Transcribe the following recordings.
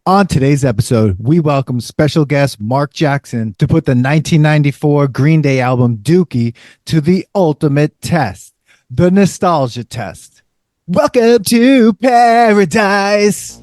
On today's episode, we welcome special guest Marc Jackson to put the 1994 Green Day album Dookie to the ultimate test, the nostalgia test. Welcome to paradise.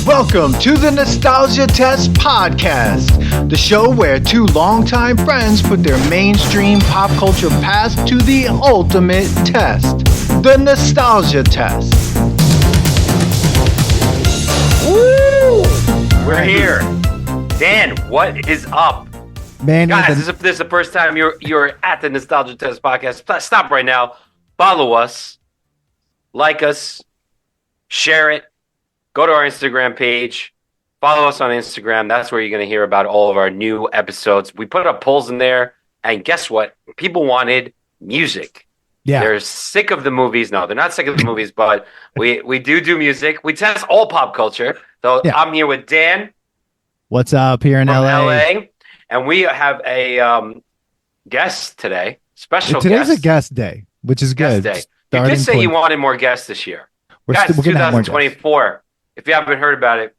Welcome to the Nostalgia Test Podcast, the show where two longtime friends put their mainstream pop culture past to the ultimate test, the Nostalgia Test. Woo! We're here. Dan, what is up? Manny, guys, this is the first time you're at the Nostalgia Test Podcast. Stop right now. Follow us. Like us. Share it. Go to our Instagram page. Follow us on Instagram. That's where you're going to hear about all of our new episodes. We put up polls in there, and guess what? People wanted music. Yeah. They're sick of the movies. No, they're not sick of the movies, but we do music. We test all pop culture. So yeah. I'm here with Dan. What's up here in LA? And we have a guest today. Special Today's guest. a guest day, which is good. Guest day. You did say you wanted more guests this year. Guys, 2024. If you haven't heard about it,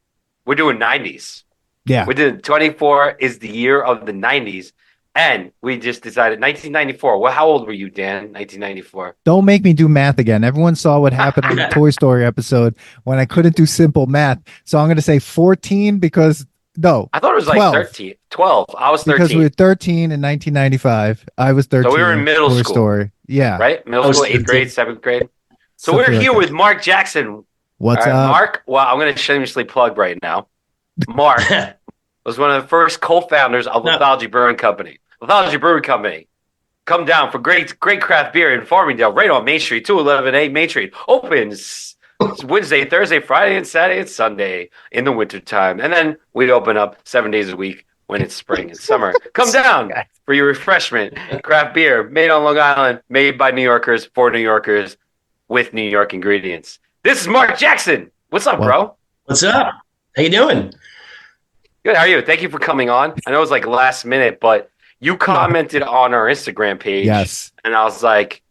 we're doing 90s. Yeah. We did 24 is the year of the 90s. And we just decided 1994. Well, how old were you, Dan? 1994. Don't make me do math again. Everyone saw what happened on the Toy Story episode when I couldn't do simple math. So I'm going to say 14 because no. I thought it was 12. Like 13. 12. I was 13. Because we were 13 in 1995. I was 13. So we were in middle Toy school. Story. Yeah. Right? Middle school, 8th grade, 7th grade. So Something we're here like with Marc Jackson. What's up? Marc, well, I'm going to shamelessly plug right now. Marc was one of the first co-founders of Lithology Brewing Company. Lithology Brewing Company. Come down for great craft beer in Farmingdale, right on Main Street, 211A Main Street. Opens Wednesday, Thursday, Friday, and Saturday and Sunday in the wintertime. And then we open up 7 days a week when it's spring and summer. Come down for your refreshment. Craft beer made on Long Island, made by New Yorkers, for New Yorkers, with New York ingredients. This is Marc Jackson. What's up, bro? What's up? How you doing? Good. How are you? Thank you for coming on. I know it was like last minute, but you commented on our Instagram page. Yes. And I was like,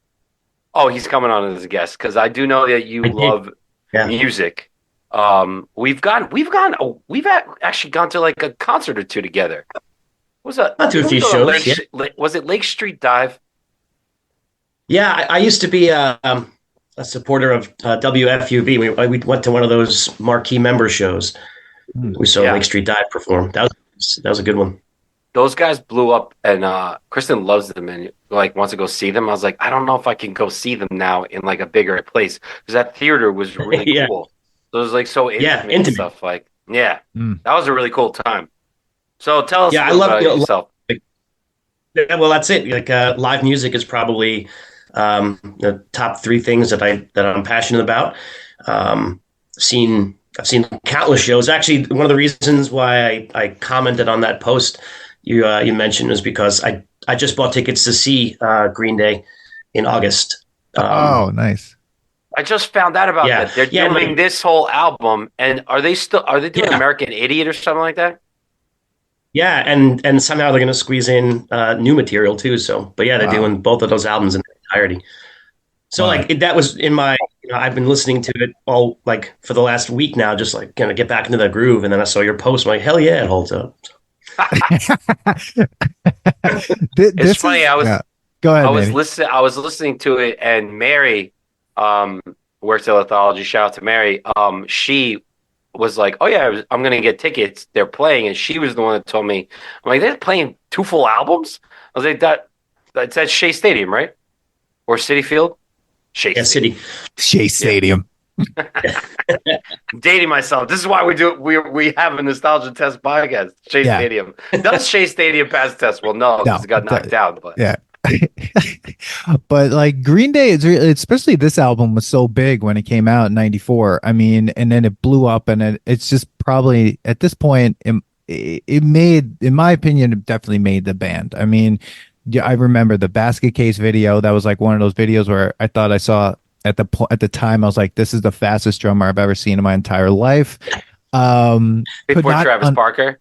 oh, he's coming on as a guest because I do know that you love music. We've actually gone to like a concert or two together. What was that? Not to a few shows. Was it Lake Street Dive? Yeah, I used to be a supporter of WFUV. We went to one of those marquee member shows. We saw Lake Street Dive perform. That was a good one. Those guys blew up, and Kristen loves them and like wants to go see them. I was like, I don't know if I can go see them now in like a bigger place because that theater was really cool. So it was like so intimate and stuff. Like, that was a really cool time. So tell us about yourself. Yeah, well, that's it. Like live music is probably the top three things that I'm passionate about. I've seen countless shows. Actually, one of the reasons why I commented on that post you mentioned is because I just bought tickets to see Green Day in August. Oh, nice. I just found out about that. They're doing this whole album, and are they doing American Idiot or something like that? Yeah, and somehow they're going to squeeze in new material too. So, but yeah, they're doing both of those albums in their entirety. So that was in my, I've been listening to it all like for the last week now, just like kind of get back into the groove. And then I saw your post, I'm like, hell yeah, it holds up. It's funny. Go ahead. I was listening to it, and Mary, works at Lithology. Shout out to Mary. She was like, oh yeah, I'm gonna get tickets. They're playing, and she was the one that told me. I'm like, they're playing 2 full albums. I was like, that's at Shea Stadium, right? Or Citi Field? Shea Stadium. Dating myself. This is why we have a nostalgia test podcast. Shea Stadium. Does Shea Stadium pass the test? Well, no, because it got knocked down. But yeah. But like Green Day, especially this album was so big when it came out in '94. I mean, and then it blew up, and it's just probably at this point it made, in my opinion, it definitely made the band. I mean, I remember the Basket Case video. That was like one of those videos where I thought I saw at the time. I was like, this is the fastest drummer I've ever seen in my entire life. Before Travis Barker.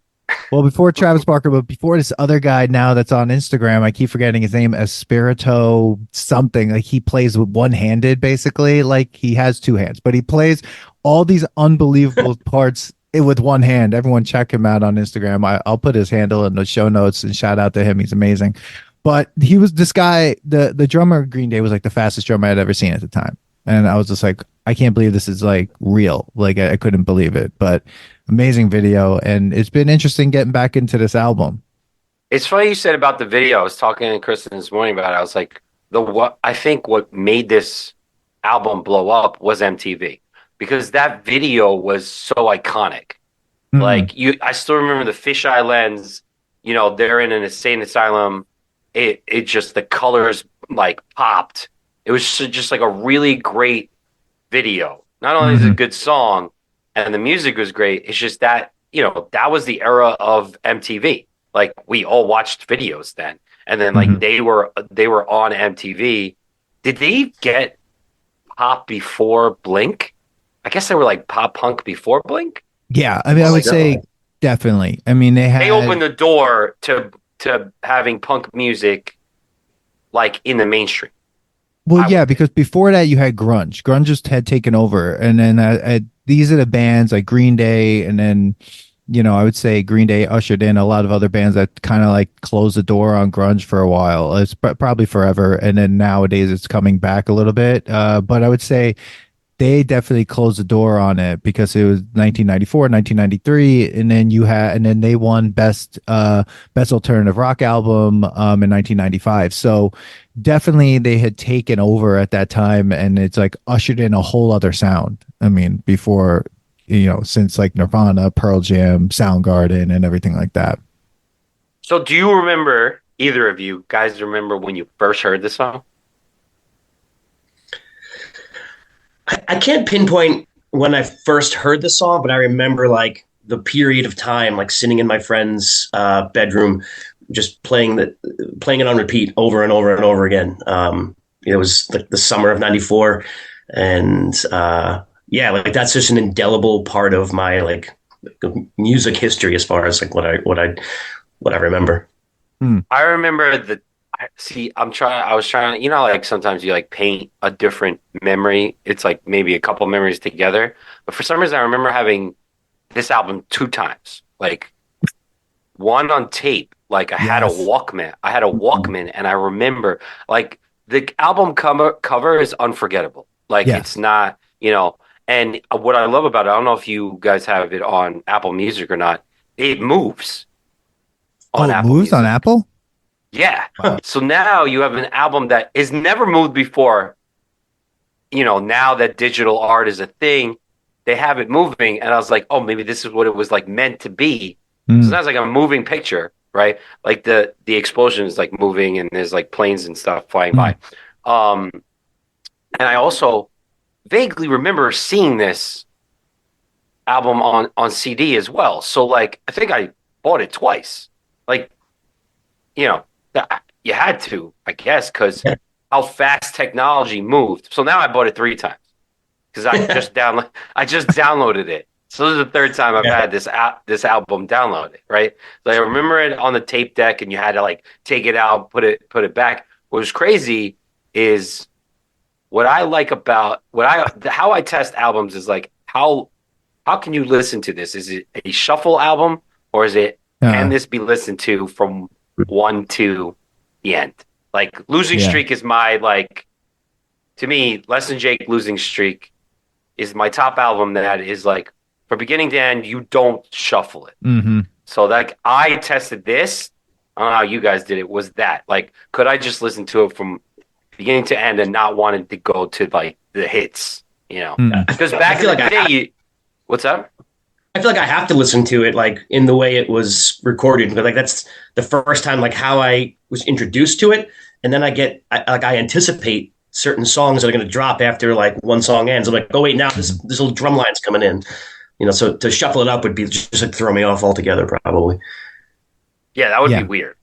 Well, before Travis Barker, but before this other guy now that's on Instagram, I keep forgetting his name, Espirito something. Like he plays with one-handed, basically. Like he has two hands, but he plays all these unbelievable parts with one hand. Everyone check him out on Instagram. I'll put his handle in the show notes and shout out to him. He's amazing. But he was this guy, the drummer of Green Day was like the fastest drummer I'd ever seen at the time. And I was just like, I can't believe this is like real. Like I couldn't believe it. But amazing video. And it's been interesting getting back into this album. It's funny you said about the video. I was talking to Kristen this morning about it. I was like, I think what made this album blow up was MTV, because that video was so iconic. Like I still remember the fisheye lens. They're in an insane asylum. It just, the colors like popped. It was just like a really great video. Not only is it a good song and the music was great, it's just that, that was the era of MTV. Like we all watched videos then. And then like they were on MTV. Did they get pop before Blink? I guess they were like pop punk before Blink. Yeah, I mean, I would say definitely. I mean, they opened the door to having punk music like in the mainstream. Well, yeah, because before that you had grunge. Grunge just had taken over, and then these are the bands like Green Day, and then I would say Green Day ushered in a lot of other bands that kind of like closed the door on grunge for a while. It's probably forever, and then nowadays it's coming back a little bit. But I would say they definitely closed the door on it because it was 1994, 1993, and then they won best alternative rock album in 1995. So definitely they had taken over at that time, and it's like ushered in a whole other sound. I mean, before since like Nirvana, Pearl Jam, Soundgarden, and everything like that. So do you remember, either of you guys remember when you first heard this song? I can't pinpoint when I first heard the song, but I remember like the period of time, like sitting in my friend's bedroom, just playing it on repeat over and over and over again. It was like the summer of '94, and like that's just an indelible part of my like music history as far as like what I remember. I remember I was trying, like sometimes you like paint a different memory. It's like maybe a couple memories together. But for some reason, I remember having this album 2 times. Like one on tape. Like I had a Walkman. And I remember like the album cover is unforgettable. Like it's not, and what I love about it, I don't know if you guys have it on Apple Music or not. It moves on Apple Music. On Apple? Yeah. Wow. So now you have an album that is never moved before. Now that digital art is a thing, they have it moving. And I was like, oh, maybe this is what it was like meant to be. So now it's like a moving picture, right? Like the explosion is like moving and there's like planes and stuff flying by. And I also vaguely remember seeing this album on CD as well. So like, I think I bought it twice. Like, you had to, I guess, because how fast technology moved. So now I bought it 3 times because I just downloaded it. So this is the 3rd time I've had this album downloaded, right? So I remember it on the tape deck, and you had to like take it out, put it back. What was crazy is what I like about how I test albums is like how can you listen to this? Is it a shuffle album, or is it can this be listened to from 1 to the end? Like Losing Streak is my like, to me, Less Than Jake Losing Streak is my top album that is like from beginning to end, you don't shuffle it. So like I tested this, I don't know how you guys did it, was that like, could I just listen to it from beginning to end and not wanting to go to like the hits, because back in the day, what's up? I feel like I have to listen to it like in the way it was recorded. Like that's the first time like how I was introduced to it. And then I anticipate certain songs that are going to drop after like one song ends. I'm like, oh wait, now this little drum line's coming in. So to shuffle it up would be just like throw me off altogether probably. Yeah, that would be weird.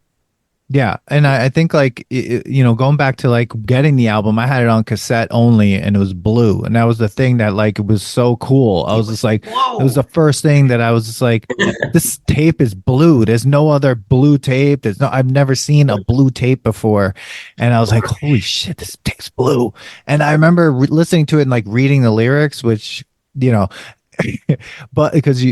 Yeah, and I think like going back to like getting the album, I had it on cassette only, and it was blue, and that was the thing that like it was so cool. I was just like, it was Whoa. the first thing that I was just like, this tape is blue. There's no other blue tape. I've never seen a blue tape before, and I was like, holy shit, this tape's blue. And I remember listening to it and like reading the lyrics, which you know, but because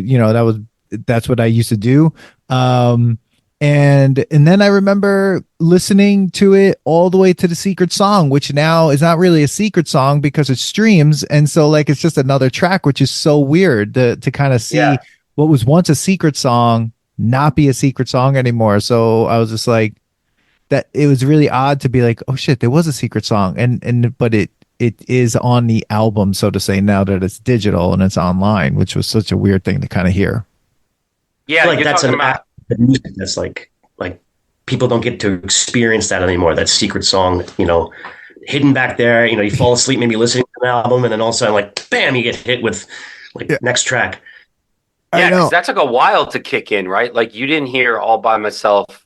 that's what I used to do. Um, and then I remember listening to it all the way to the secret song, which now is not really a secret song because it streams, and so like it's just another track, which is so weird to kind of see Yeah. what was once a secret song not be a secret song anymore. So I was just like, that it was really odd to be like, oh shit, there was a secret song, and but it is on the album, so to say, now that it's digital and it's online, which was such a weird thing to kind of hear. I Yeah, feel like you're that's talking an about. act of music that's like people don't get to experience that anymore. That secret song, hidden back there. You fall asleep maybe listening to an album, and then all of a sudden, like, bam, you get hit with like Yeah, next track. I Yeah, because know. that took a while to kick in, right? Like you didn't hear All by Myself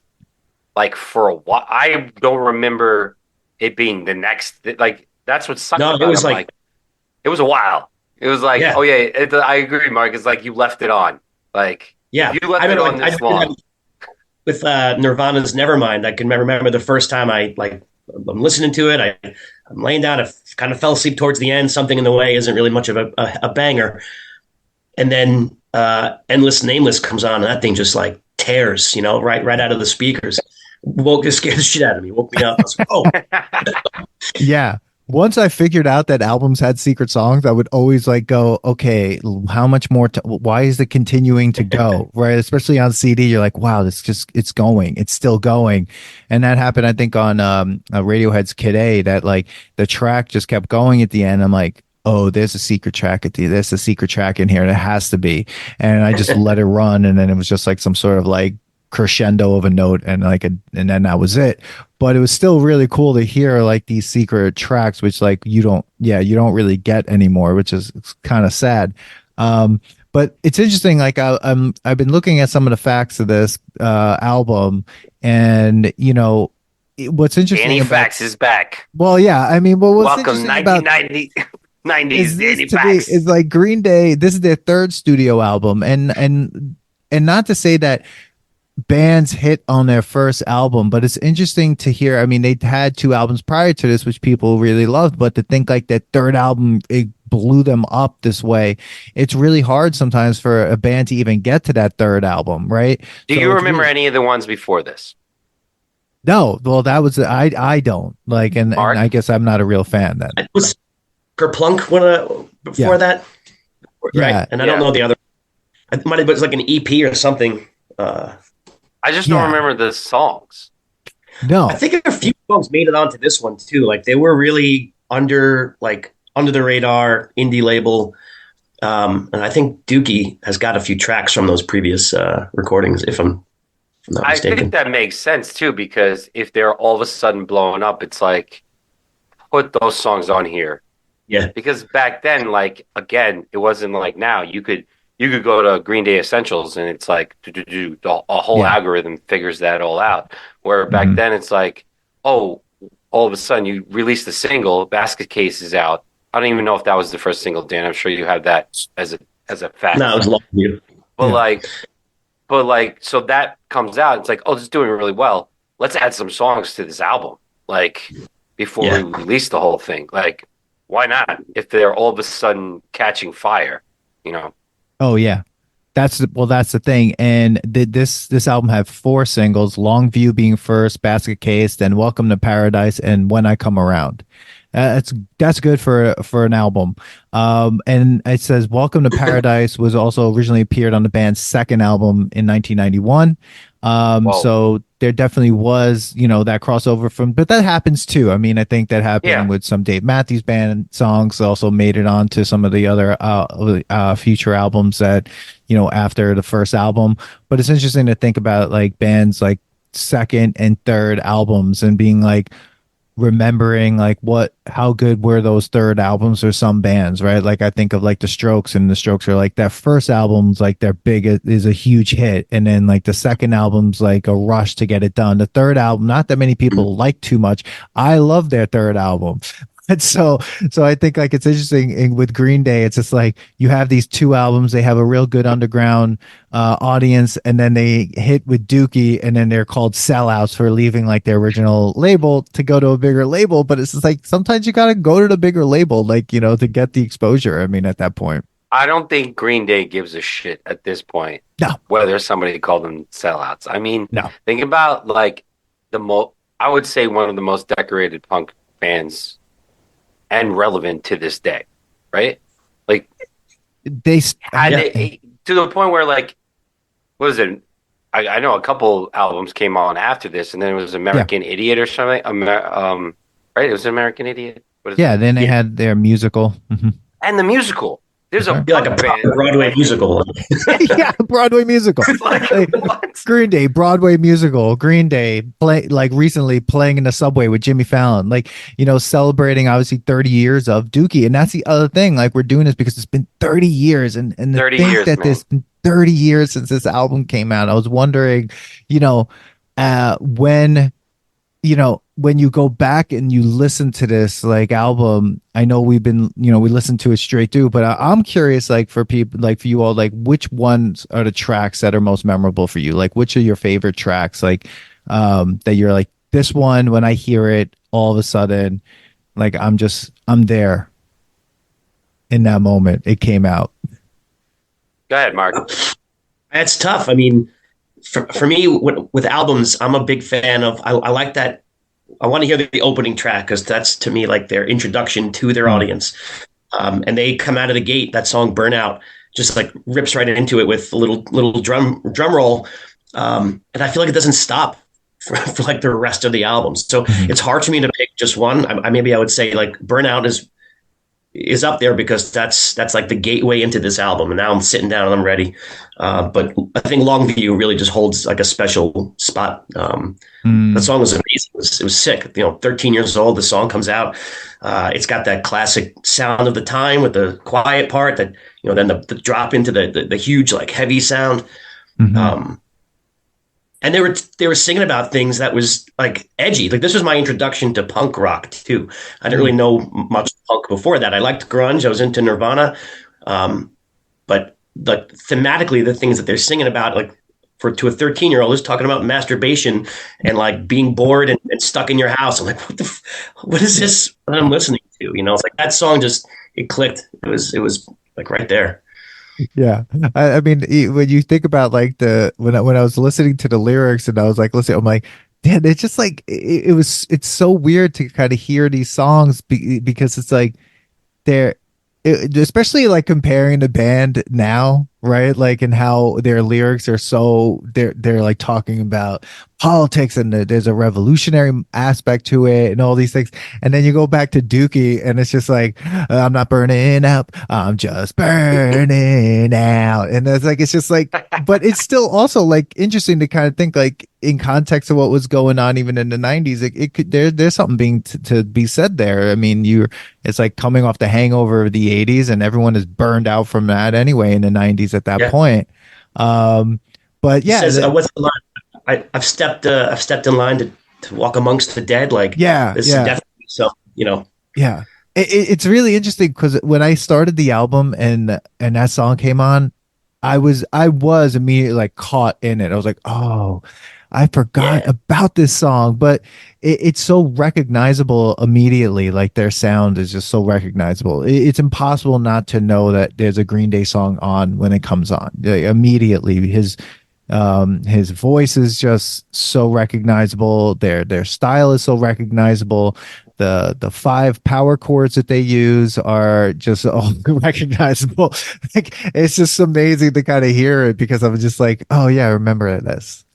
like for a while. I don't remember it being the next. Like that's what sucked No, it about it. was I'm like, like, it was a while. It was like, oh yeah, yeah, I agree, Mark. It's like you left it on. Like if yeah. you I left it remember on like I this did that long, with Nirvana's Nevermind. I can remember the first time I'm listening to it. I'm laying down. I kind of fell asleep towards the end. Something in the Way isn't really much of a banger, and then Endless Nameless comes on, and that thing just like tears, right out of the speakers. Just scared the shit out of me. Woke me up. I was like, oh, Yeah. Once I figured out that albums had secret songs, I would always like go, okay, how much more? Why is it continuing to go? Right. Especially on CD, you're like, wow, it's going. It's still going. And that happened, I think, on Radiohead's Kid A, that like the track just kept going at the end. I'm like, oh, there's a secret track there's a secret track in here. And it has to be. And I just let it run. And then it was just like some sort of like crescendo of a note and and then that was it. But it was still really cool to hear like these secret tracks, which like you don't really get anymore, which is kind of sad. But it's interesting, like I've been looking at some of the facts of this album, and what's interesting Danny about, Fax is back. well, yeah, I mean, well, what's Welcome interesting about 1990, is 90s this Danny to me Fax. is like Green Day, this is their third studio album, and not to say that bands hit on their first album, but it's interesting to hear. I mean, they had two albums prior to this, which people really loved, but to think like that third album, it blew them up this way. It's really hard sometimes for a band to even get to that third album, right? Do So you it's remember really, any of the ones before this, no, well, that was, I don't like, and I Mark? guess I'm not a real fan then. it was Kerplunk Yeah. before that, right? Yeah. And I don't Yeah, know the other. It might have been like an EP or something. I just don't Yeah. remember the songs. I No. think a few songs made it onto this one too. Like they were really under the radar indie label. And I think Dookie has got a few tracks from those previous recordings, if I'm not I think mistaken. that makes sense too, because if they're all of a sudden blowing up, it's like put those songs on here. Yeah, Because back then, like again, it wasn't like now. You could go to Green Day Essentials and it's like a whole Yeah. algorithm figures that all out. Where back Mhm. then it's like, oh, all of a sudden you release the single, Basket Case is out. I don't even know if that was the first single, Dan. I'm sure you have that as a fact. no, it was long you. But Yeah. so that comes out. It's like, oh, this is doing really well. Let's add some songs to this album, like before Yeah, we release the whole thing. Like, why not? If they're all of a sudden catching fire, you know? Oh yeah. That's the thing. And this album had four singles: Long View being first, Basket Case, then Welcome to Paradise, and When I Come Around. That's good for an album. And it says Welcome to Paradise was also originally appeared on the band's second album in 1991. Well, So there definitely was, that crossover but that happens too. I mean, I think that happened yeah, with some Dave Matthews Band songs, also made it onto some of the other future albums that, after the first album. But it's interesting to think about like bands like second and third albums and being like, remembering like how good were those third albums or some bands, right? Like I think of like the Strokes, and the Strokes are like that first album's like their big is a huge hit, and then like the second album's like a rush to get it done. The third album, not that many people like too much. I love their third album. And so I think like it's interesting with Green Day. It's just like you have these two albums. They have a real good underground audience, and then they hit with Dookie, and then they're called sellouts for leaving like their original label to go to a bigger label. But it's just like sometimes you got to go to the bigger label, like, you know, to get the exposure. I mean, at that point, I don't think Green Day gives a shit at this point. No. Whether somebody called them sellouts. I mean, no. Think about like I would say one of the most decorated punk bands and relevant to this day, right? Like They to the point where like, what is it? I know a couple albums came on after this, and then it was American Idiot or something. Right? It was American Idiot. What is it? Then they had their musical. And the musical. There's a like a Broadway musical. Yeah, Broadway musical. Like, Green Day, Broadway musical. Green Day recently playing in the subway with Jimmy Fallon. Like, you know, celebrating obviously 30 years of Dookie. And that's the other thing. Like, we're doing this because it's been 30 years. And the 30 thing years, that man. there's been 30 years since this album came out. I was wondering, you know, when you go back and you listen to this like album, I know we listened to it straight through, but I'm curious, like for people, like for you all, like which ones are the tracks that are most memorable for you? Like which are your favorite tracks? Like that you're like, this one, when I hear it, all of a sudden, like I'm there in that moment it came out. Go ahead, Mark. That's tough. I mean, for me, with albums, I'm a big fan of. I like that. I want to hear the opening track because that's to me like their introduction to their audience. And they come out of the gate. That song "Burnout" just like rips right into it with a little drum roll, and I feel like it doesn't stop for like the rest of the album. So it's hard for me to pick just one. Maybe I would say like "Burnout" is up there because that's like the gateway into this album. And now I'm sitting down and I'm ready. But I think Longview really just holds like a special spot. The song was amazing. It was sick. 13 years old, the song comes out. It's got that classic sound of the time with the quiet part that, then the drop into the huge, like heavy sound. And they were singing about things that was like edgy. Like this was my introduction to punk rock too. I didn't really know much punk before that. I liked grunge. I was into Nirvana. But like thematically, the things that they're singing about, like to a 13-year-old, is talking about masturbation and like being bored and stuck in your house. I'm like, what is this that I'm listening to? It's like that song it clicked. It was like right there. Yeah, I mean, when you think about like when I was listening to the lyrics and I was like, listen, I'm like, damn, it's just like it's so weird to kind of hear these songs because it's like especially like comparing the band now, right? Like, and how their lyrics are they're like talking about politics and there's a revolutionary aspect to it and all these things. And then you go back to Dookie and it's just like, I'm not burning up, I'm just burning out. And it's just like, but it's still also like interesting to kind of think like in context of what was going on even in the 90s, it could there's something being to be said there. I mean, it's like coming off the hangover of the 80s and everyone is burned out from that anyway in the 90s at that point. But yeah, what's the line? I've stepped in line to walk amongst the dead. Like, this is definitely so. Yeah, it's really interesting because when I started the album and that song came on, I was immediately like caught in it. I was like, oh, I forgot about this song, but it's so recognizable immediately. Like their sound is just so recognizable. It's impossible not to know that there's a Green Day song on when it comes on. Like, immediately, his voice is just so recognizable. Their style is so recognizable. The 5 power chords that they use are just all recognizable. Like it's just amazing to kind of hear it because I'm just like, oh yeah, I remember this.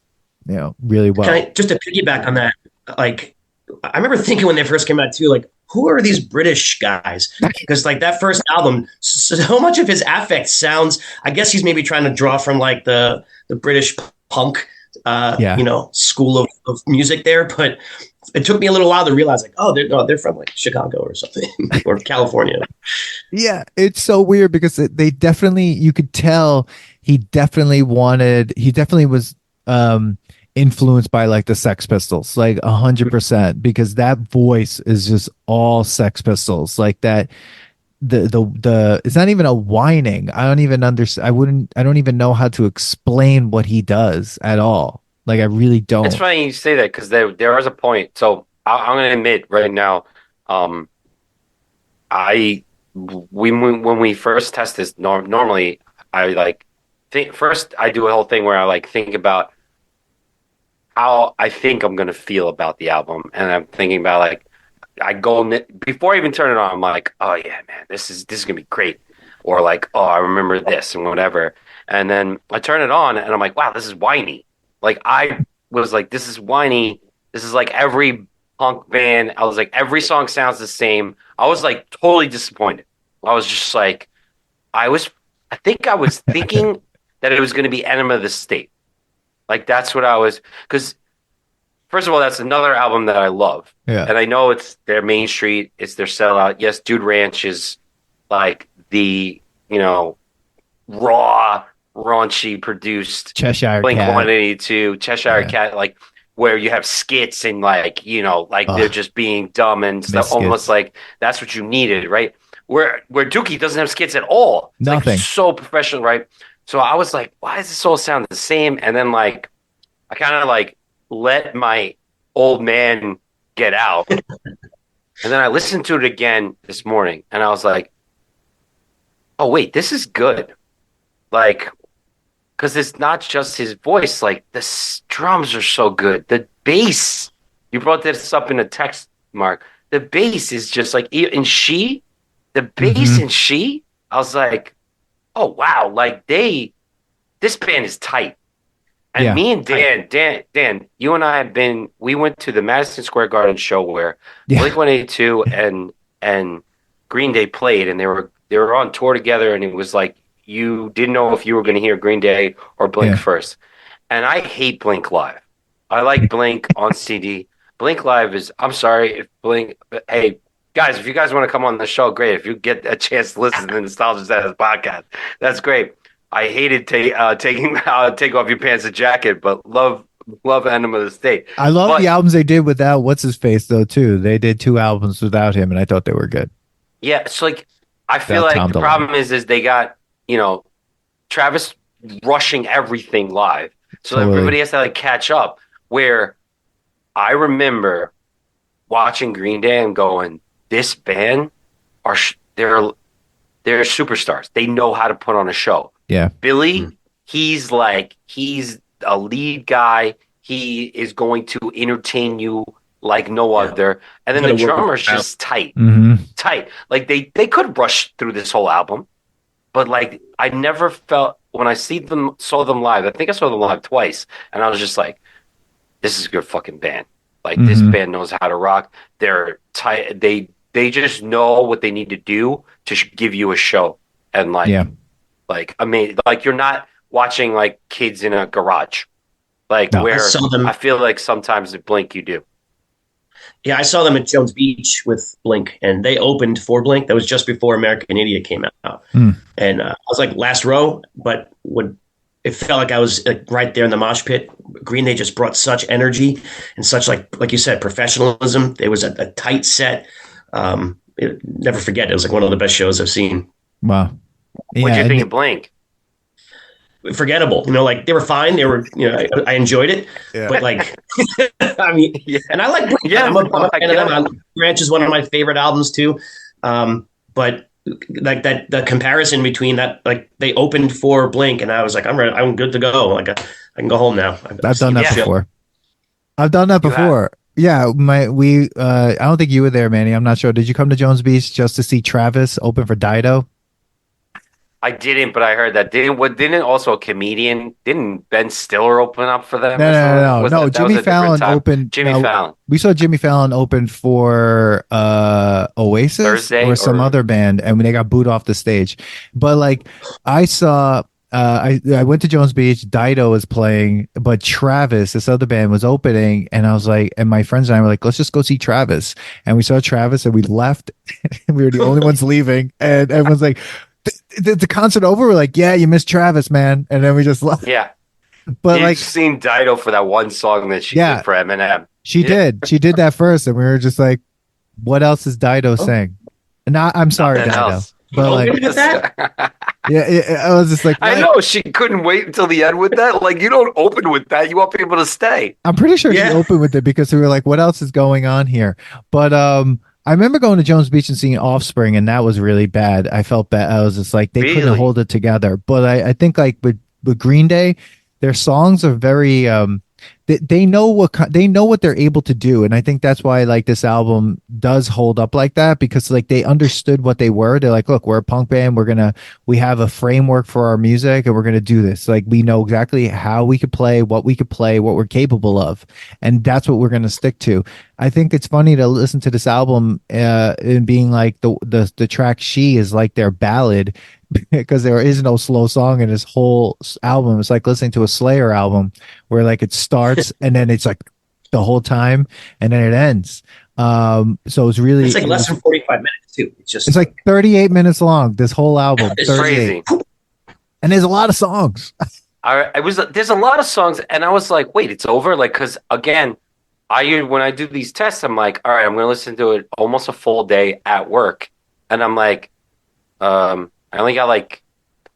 Really well. Just to piggyback on that, like I remember thinking when they first came out too, like who are these British guys? Because like that first album, so much of his affect sounds. I guess he's maybe trying to draw from like the British punk, school of music there. But it took me a little while to realize, like, oh, they're from like Chicago or something or California. Yeah, it's so weird because they definitely, you could tell he definitely was influenced by like the Sex Pistols, like 100%, because that voice is just all Sex Pistols, like that. The it's not even a whining. I don't even understand. I don't even know how to explain what he does at all. Like I really don't. It's funny you say that because there is a point. So I'm going to admit right now, when we first test this, normally I like think first I do a whole thing where I like think about how I think I'm gonna feel about the album, and I'm thinking about like I go before I even turn it on. I'm like, oh yeah, man, this is gonna be great, or like, oh, I remember this and whatever. And then I turn it on, and I'm like, wow, this is whiny. Like I was like, this is whiny. This is like every punk band. I was like, every song sounds the same. I was like totally disappointed. I was just like, I think I was thinking that it was going to be Enema of the State. Like that's what I was, because first of all, that's another album that I love. Yeah. And I know it's their Main Street, it's their sellout. Yes, Dude Ranch is like the, raw, raunchy produced Cheshire Blink Cat. 182, Cheshire Cat, like where you have skits and like, they're just being dumb and stuff, almost like that's what you needed, right? Where Dookie doesn't have skits at all. It's Nothing. like so professional, right? So I was like, why does this all sound the same? And then like I kind of like let my old man get out. And then I listened to it again this morning and I was like, oh wait, this is good. Like, because it's not just his voice, like the drums are so good. The bass, you brought this up in a text, Mark. The bass is just like the bass in She, I was like, oh wow, like this band is tight. And me and Dan, you and I we went to the Madison Square Garden show where Blink 182 and Green Day played, and they were on tour together, and it was like you didn't know if you were going to hear Green Day or Blink first. And I hate Blink live. I like Blink on CD. Blink live is, I'm sorry if Blink, hey, guys, if you guys want to come on the show, great. If you get a chance to listen to the Nostalgia Status podcast, that's great. I hated taking take off your pants and jacket, but love Enema of the State. I love the albums they did without what's his face though too. They did 2 albums without him, and I thought they were good. Yeah, it's like I feel like the problem is they got Travis rushing everything live, so everybody has to like catch up. Where I remember watching Green Day and going, this band they're superstars. They know how to put on a show. Yeah. Billy, he's a lead guy. He is going to entertain you like no other. And then the drummer's just tight. Tight. Like they could rush through this whole album, but like I never felt when I saw them live, I think I saw them live twice, and I was just like, this is a good fucking band. Like this band knows how to rock. They're tight. They just know what they need to do to give you a show. And like, I mean, like you're not watching like kids in a garage, like where I feel like sometimes at Blink you do. Yeah, I saw them at Jones Beach with Blink, and they opened for Blink. That was just before American Idiot came out. And I was like last row, but it felt like I was like right there in the mosh pit. Green Day just brought such energy and such like you said, professionalism. It was a tight set. Never forget, it was like one of the best shows I've seen. Wow. What do you think of Blink? Forgettable, like they were fine. They were, I enjoyed it, but like, I mean, and I like Blink. Yeah, I'm a fan of them. Ranch is one of my favorite albums too. But like the comparison between that, like they opened for Blink, and I was like, I'm ready. I'm good to go. Like I can go home now. I've done that before. I've done that before. Yeah, I don't think you were there, Manny. I'm not sure. Did you come to Jones Beach just to see Travis open for Dido? I didn't, but I heard that. Didn't also a comedian? Didn't Ben Stiller open up for them? No. Jimmy Fallon opened. Fallon. We saw Jimmy Fallon open for Oasis or some other band, and they got booed off the stage. But like, I saw I went to Jones Beach. Dido was playing, but Travis, this other band, was opening, and I was like, and my friends and I were like, let's just go see Travis. And we saw Travis, and we left. And we were the only ones leaving, and everyone's like, the concert over? We're like, yeah, you missed Travis, man. And then we just left. Yeah. But You've like, seen Dido for that one song that she did for Eminem. She did. She did that first, and we were just like, what else is Dido saying? And I'm sorry, Nothing Dido. else. But like, with that? I was just like, what? I know she couldn't wait until the end with that. Like, you don't open with that. You want people to stay. I'm pretty sure she opened with it because we were like, what else is going on here? But I remember going to Jones Beach and seeing Offspring, and that was really bad. I felt bad. I was just like, they couldn't hold it together. But I think like with Green Day, their songs are very they know what they're able to do, and I think that's why like this album does hold up like that, because like they understood what they were. They're like, look, we're a punk band, we have a framework for our music, and we're gonna do this. Like, we know exactly how we could play, what we're capable of, and that's what we're gonna stick to. I think it's funny to listen to this album and being like the track "She" is like their ballad, because there is no slow song in this whole album. It's like listening to a Slayer album where like it starts and then it's like the whole time and then it ends. So it's really, it's like less than 45 minutes too. It's like 38 minutes long, this whole album. It's crazy. And there's a lot of songs. There's a lot of songs, and I was like, wait, it's over? Like, because again, when I do these tests, I'm like, all right, I'm going to listen to it almost a full day at work. And I'm like, I only got like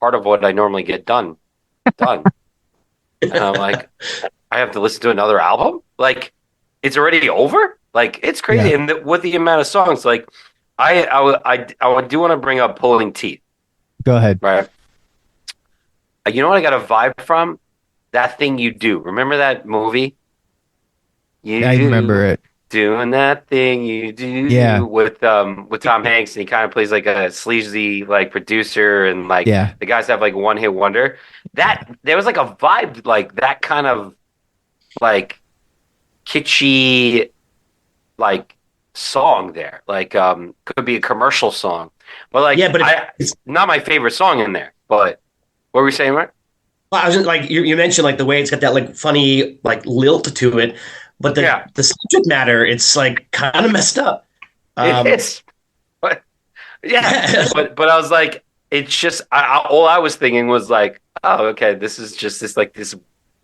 part of what I normally get done. And I'm like, I have to listen to another album? Like, it's already over? Like, it's crazy. Yeah. And with the amount of songs, like, I do want to bring up Pulling Teeth. Go ahead. Right. You know what I got a vibe from? That Thing You Do. Remember that movie? I remember it. Doing That Thing You Do, with Tom Hanks, and he kind of plays like a sleazy like producer, and like the guys have like one hit wonder. That there was like a vibe like that kind of like kitschy like song there. Like could be a commercial song. But like it's not my favorite song in there. But what were we saying, right? Well, I was just, like you mentioned like the way it's got that like funny like lilt to it. But the subject matter, it's like kind of messed up. It is. But but I was like, it's just all I was thinking was like, oh, okay, this is just this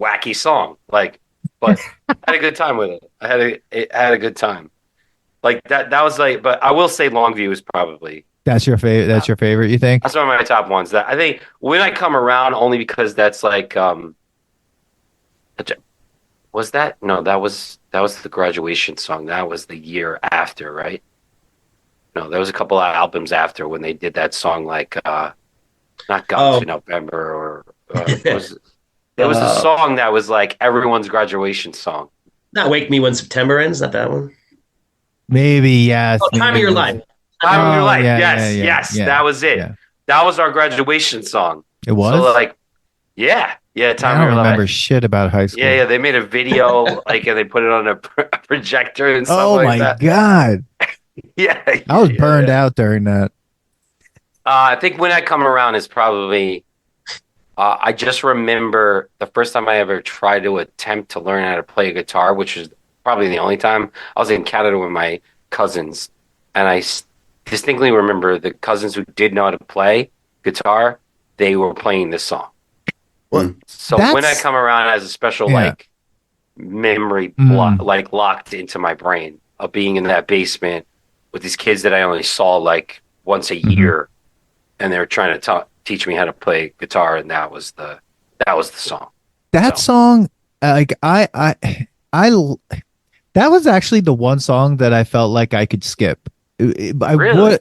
wacky song. Like, but I had a good time with it. I had a good time. Like that was like, but I will say Longview is probably that's your favorite. That's your favorite, you think? That's one of my top ones. That I think When I Come Around, only because that's like was that? No, that was the graduation song. That was the year after, right? No, there was a couple of albums after when they did that song, like not Gone to November, or there was a song that was like everyone's graduation song. Not Wake Me When September Ends, not that one. Maybe, yes. Time of Your Life. Time of Your Life. Yes. That was it. Yeah. That was our graduation song. It was? So like, yeah. Time I don't remember shit about high school. Yeah. They made a video, like, and they put it on a projector and stuff like that. Oh my God. Yeah. I was burned out during that. I think When I Come Around is probably, I just remember the first time I ever tried to attempt to learn how to play a guitar, which was probably the only time. I was in Canada with my cousins, and I distinctly remember the cousins who did know how to play guitar, they were playing this song. So When I Come Around has a special like memory like locked into my brain of being in that basement with these kids that I only saw like once a year, and they were trying to teach me how to play guitar, and that was the song. That song, like I that was actually the one song that I felt like I could skip. Really?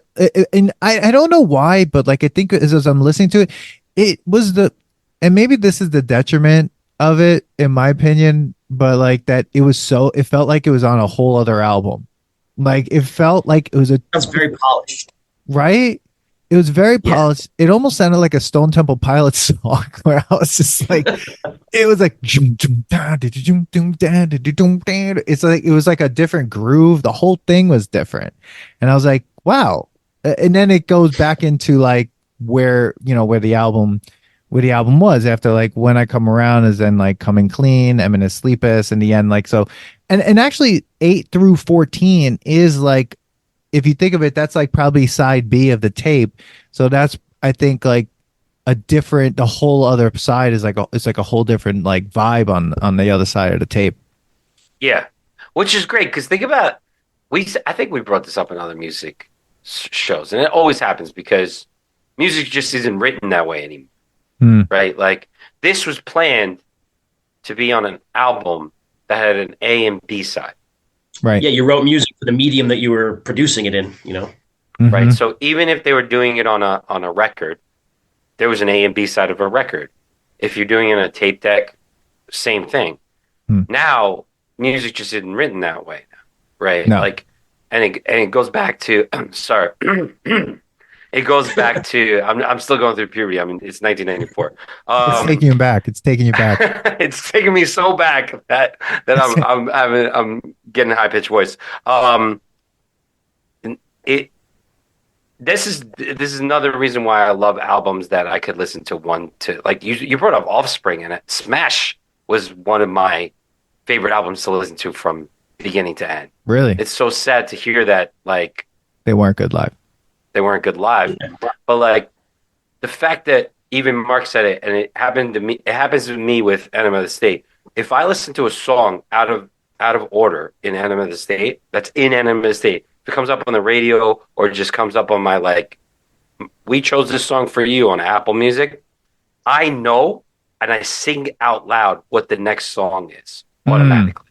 And I don't know why, but like I think as I'm listening to it, it was and maybe this is the detriment of it, in my opinion, but like that it felt like it was on a whole other album. Like it felt like it was That's very polished. Right? It was very polished. It almost sounded like a Stone Temple Pilots song where I was just like, it was like, it's like, it was like a different groove. The whole thing was different. And I was like, wow. And then it goes back into like where the album what the album was after like When I Come Around is then like Coming Clean, I'm in a Sleepless in the end, like so. And actually 8 through 14 is like, if you think of it, that's like probably side B of the tape. So that's, I think, like the whole other side is like it's like a whole different like vibe on the other side of the tape. Yeah, which is great because think about I think we brought this up in other music shows, and it always happens because music just isn't written that way anymore, right? Like this was planned to be on an album that had an A and B side, Right? Yeah, you wrote music for the medium that you were producing it in. Right? So even if they were doing it on a record, there was an A and B side of a record. If you're doing it in a tape deck, same thing. Now music just isn't written that way, right? No. Like, and it goes back to sorry, it goes back to I'm still going through puberty. I mean, it's 1994. It's taking you back. It's taking you back. It's taking me so back that I'm getting a high pitched voice. This is another reason why I love albums that I could listen to one to like you brought up Offspring, and it Smash was one of my favorite albums to listen to from beginning to end. Really? It's so sad to hear that like They weren't good live. they weren't good live, but like the fact that even Mark said it, and it happened to me. It happens to me with Enema of the State. If I listen to a song out of order in Enema of the State, that's in Enema of the State. If it comes up on the radio or it just comes up on my like, we chose this song for you on Apple Music, I know and I sing out loud what the next song is automatically.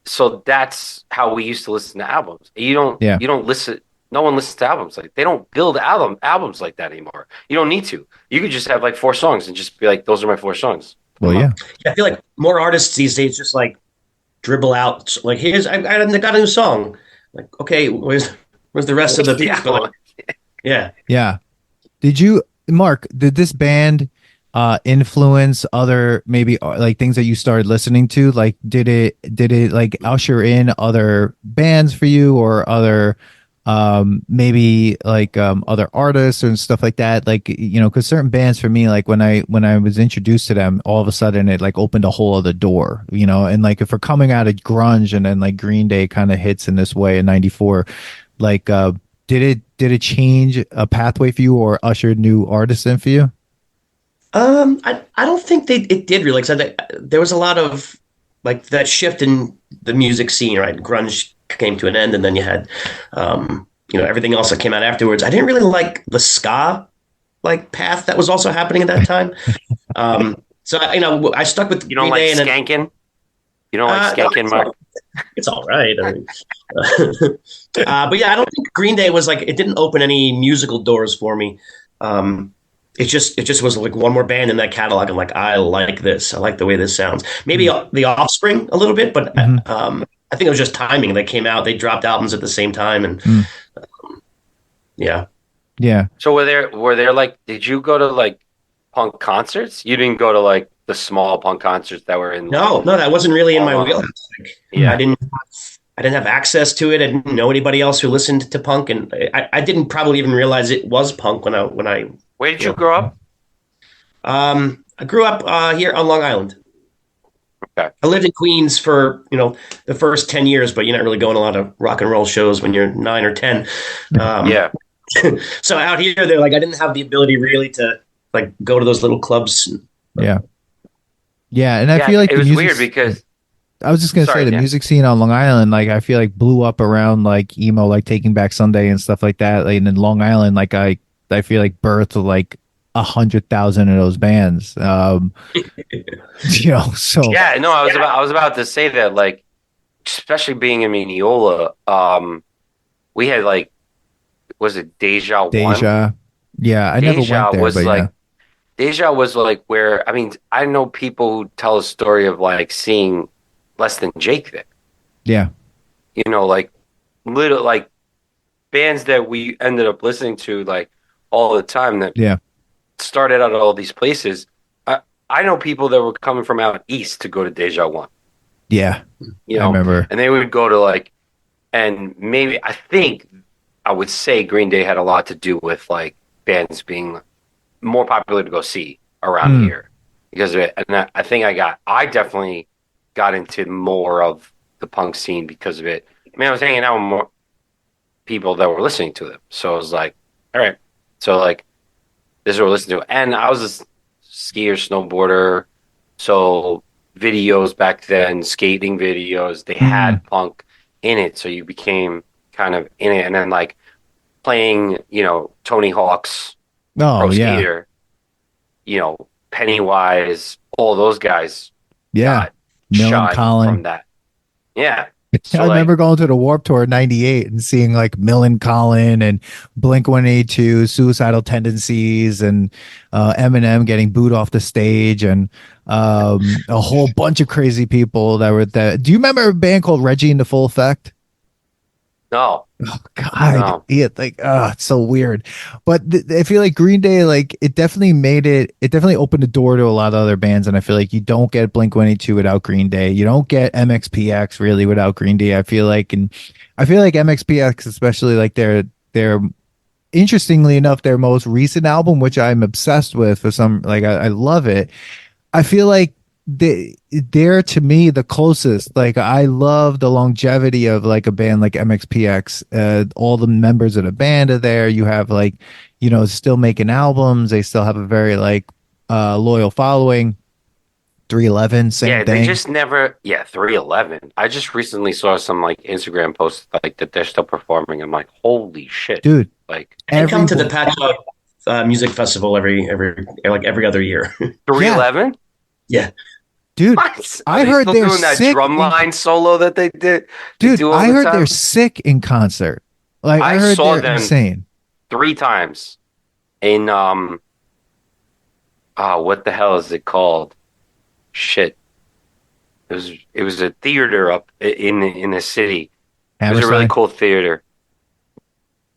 So that's how we used to listen to albums. You don't listen. No one listens to albums like they don't build albums like that anymore. You don't need to. You could just have like 4 songs and just be like, those are my 4 songs. Well, yeah. I feel like more artists these days just like dribble out like I got a new song. Like, okay, where's the rest of the piece? Yeah. Did you, Mark, did this band influence other maybe like things that you started listening to? Like did it like usher in other bands for you or other maybe like other artists and stuff like that, like, you know, because certain bands for me, like when I was introduced to them, all of a sudden it like opened a whole other door, you know. And like if we're coming out of grunge and then like Green Day kind of hits in this way in 94, like did it change a pathway for you or usher new artists in for you? I don't think it did really. Like, there was a lot of like that shift in the music scene, right? Grunge came to an end, and then you had, everything else that came out afterwards. I didn't really like the ska like path that was also happening at that time. So I stuck with you don't Green like Day skanking. You don't like skanking, no, Mark? It's all right. I mean, but yeah, I don't think Green Day was like, it didn't open any musical doors for me. It just was like one more band in that catalog. I'm like, I like this. I like the way this sounds. Maybe the Offspring a little bit, but I think it was just timing. They came out, they dropped albums at the same time, and yeah. So were there like, did you go to like punk concerts? You didn't go to like the small punk concerts that were in. No, that wasn't really in my wheelhouse. Like, I didn't have access to it. I didn't know anybody else who listened to punk, and I didn't probably even realize it was punk when I. Where did you grow up? I grew up here on Long Island. Okay. I lived in Queens for the first 10 years, but you're not really going to a lot of rock and roll shows when you're 9 or 10. Yeah. So out here, they're like, I didn't have the ability really to like go to those little clubs. Yeah, and I feel like it was weird because I was just gonna say the music scene on Long Island, like I feel like blew up around like emo, like Taking Back Sunday and stuff like that. Like, and in Long Island, like I feel like birthed like 100,000 of those bands. So yeah, no, I was about to say that, like, especially being in Mineola, we had like, was it Deja? Yeah, I never went there, was but like, Deja was like where, I mean, I know people who tell a story of like seeing Less Than Jake there. Yeah, like little like bands that we ended up listening to like all the time that started out at all these places. I know people that were coming from out east to go to Deja One. Yeah, I remember, and they would go to like, and maybe I think I would say Green Day had a lot to do with like bands being more popular to go see around here because of it. And I think I definitely got into more of the punk scene because of it. I mean, I was hanging out with more people that were listening to them. So I was like, all right. So like, this is what we're listening to. And I was a skier, snowboarder. So videos back then, skating videos, they had punk in it. So you became kind of in it. And then like playing, Tony Hawk's Pro Skater, Pennywise, all those guys got shot from that. Yeah. So I remember going to the Warped Tour in '98 and seeing like Millencolin and Blink-182, Suicidal Tendencies, and Eminem getting booed off the stage, and a whole bunch of crazy people that were there. Do you remember a band called Reggie and the Full Effect? No. Oh God, it's so weird. But I feel like Green Day, like it definitely opened the door to a lot of other bands, and I feel like you don't get Blink-182 without Green Day. You don't get MXPX really without Green Day. I feel like MXPX, especially like their interestingly enough, their most recent album, which I'm obsessed with for some, like I love it. I feel like they're to me the closest. Like I love the longevity of like a band like MXPX. All the members of the band are there. You have like, still making albums. They still have a very like loyal following. 311, same thing. They just never. Yeah, 311. I just recently saw some like Instagram posts like that they're still performing. I'm like, holy shit, dude! Like, they come to the Patchogue Music Festival every other year. 311. Yeah. Dude, I heard they're doing that sick drum line solo that they did. Dude, I heard they're sick in concert. Like I heard saw they're them insane 3 times in what the hell is it called? Shit. It was a theater up in the city. It was a really cool theater.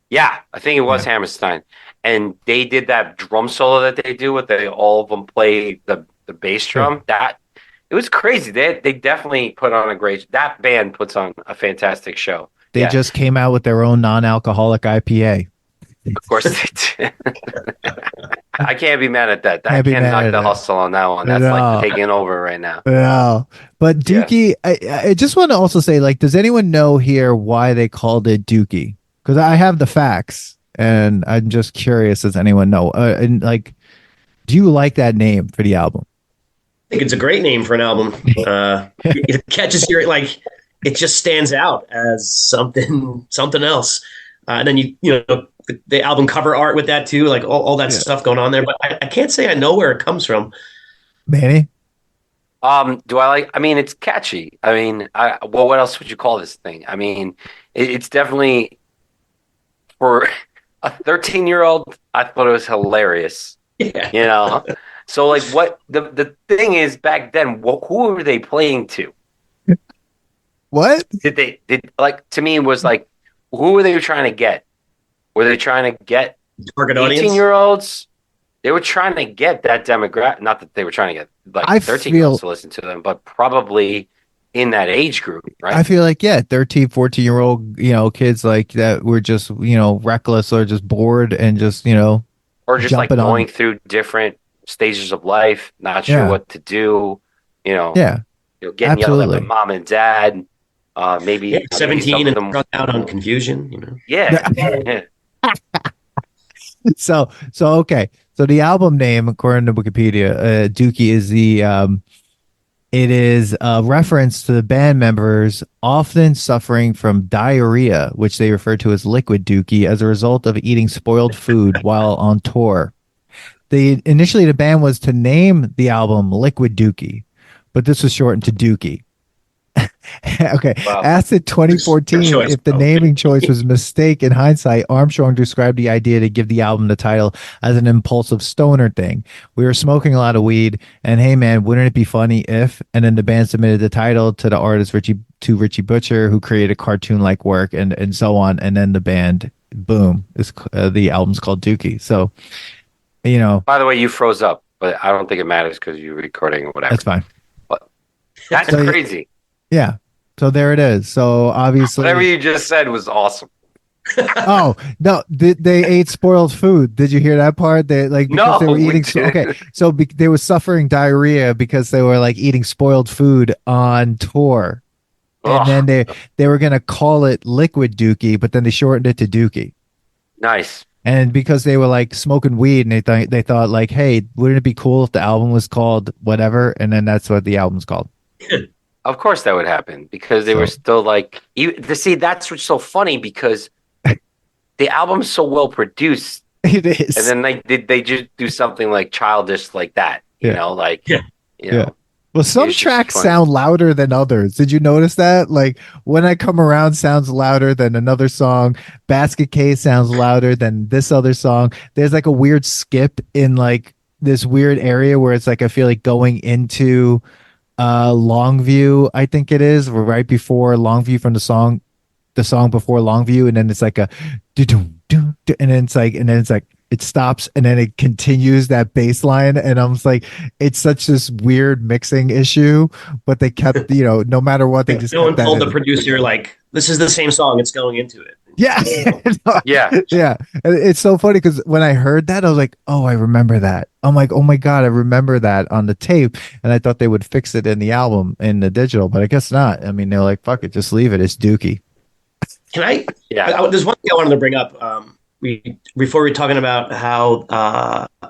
Yeah, I think it was Hammerstein. And they did that drum solo that they do with all of them play the bass drum. It was crazy. They definitely put on that band puts on a fantastic show. They just came out with their own non-alcoholic IPA. Of course they did. I can't be mad at that. I can't knock the hustle on that one. That's like taking over right now. No. But Dookie, I just want to also say, like, does anyone know here why they called it Dookie? Because I have the facts, and I'm just curious, does anyone know? And like, do you like that name for the album? I think it's a great name for an album. It catches your, like, it just stands out as something else. And then the album cover art with that too, like all that stuff going on there. But I can't say I know where it comes from. Manny? Do I like? I mean, it's catchy. I mean, what else would you call this thing? I mean, it's definitely for a 13-year-old. I thought it was hilarious. Yeah. So like, what the thing is back then? Who were they playing to? What did like? To me, it was like, who were they trying to get? Were they trying to get target audience? 18-year-olds? They were trying to get that demographic. Not that they were trying to get like 13-year-olds to listen to them, but probably in that age group, right? I feel like 13, 14-year-old kids like that were just reckless or just bored and just or just like going through different stages of life, not sure what to do. Getting yelled at by mom and dad. Maybe 17 and run out on confusion. Yeah. So okay. So the album name, according to Wikipedia, Dookie is it is a reference to the band members often suffering from diarrhea, which they refer to as liquid dookie, as a result of eating spoiled food while on tour. Initially the band was to name the album Liquid Dookie, but this was shortened to Dookie. Okay. Wow. Asked in 2014 if the naming choice was a mistake in hindsight, Armstrong described the idea to give the album the title as an impulsive stoner thing. We were smoking a lot of weed, and hey man, wouldn't it be funny if? And then the band submitted the title to the artist Richie Butcher, who created cartoon-like work, and so on. And then the band, boom, the album's called Dookie. So, By the way, you froze up, but I don't think it matters because you're recording or whatever. That's fine. But that's crazy. Yeah. So there it is. So obviously, whatever you just said was awesome. Oh no, they ate spoiled food. Did you hear that part? They like because No, they were we eating. Okay, didn't. so they were suffering diarrhea because they were like eating spoiled food on tour, and then Ugh, they were gonna call it Liquid Dookie, but then they shortened it to Dookie. nice. And because they were like smoking weed, and they thought like, hey, wouldn't it be cool if the album was called whatever? And then that's what the album's called. Of course that would happen because they were So still like to see that's what's so funny because the album's so well produced it and is. then they just do something like childish like that, Yeah. like Yeah. you Yeah. know, Well, some it's just tracks funny. sound louder than others. Did you notice that? Like When I Come Around sounds louder than another song. Basket Case sounds louder than this other song. There's like a weird skip in like this weird area where it's like I feel like going into Longview, I think it is, or right before Longview from the song before Longview, and then it's like a doo-doo, doo-doo, and then it's like it stops and then it continues that bass line, and I'm just like, it's such this weird mixing issue, but they kept, no matter what, they Like, just no kept one that told the in. producer, like, this is the same song, it's going into it. Yeah. Yeah. Yeah. And it's so funny because when I heard that, I was like, oh, I remember that. I'm like, oh my God, I remember that on the tape. And I thought they would fix it in the album, in the digital, but I guess not. I mean, they're like, fuck it, just leave it. It's Dookie. Can I? Yeah. There's one thing I wanted to bring up. Before we were talking about how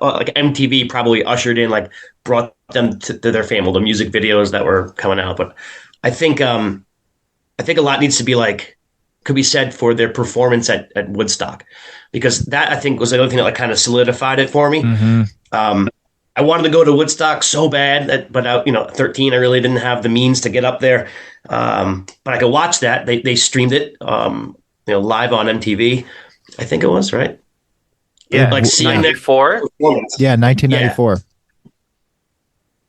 like MTV probably ushered in, like, brought them to their fame, all the music videos that were coming out. But I think I think a lot needs to be like could be said for their performance at Woodstock, because that I think was the other thing that like kind of solidified it for me. Mm-hmm. I wanted to go to Woodstock so bad, but 13, I really didn't have the means to get up there. But I could watch that. They streamed it, live on MTV. I think it was right. Yeah. Like seeing that 94. performance. Yeah, Yeah, 1994.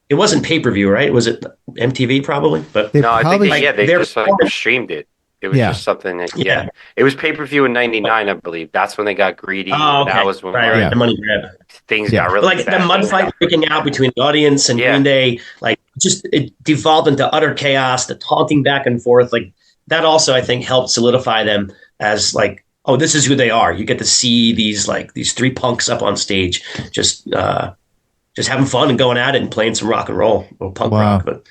it wasn't pay per view, right? Was it MTV probably? But They No, I think probably, they their just like performance- streamed it. It was Yeah. just something that, Yeah. It was pay-per-view in 99, I believe. That's when they got greedy. Oh, okay. That was when Right, Yeah. the money grab. things Yeah. got But really like the bad. mud fight breaking out between the audience and Yeah. Green Day, like just it devolved into utter chaos. The taunting back and forth, like that also I think helped solidify them as like, oh, this is who they are. You get to see these three punks up on stage, just having fun and going at it and playing some rock and roll or punk Wow. rock. But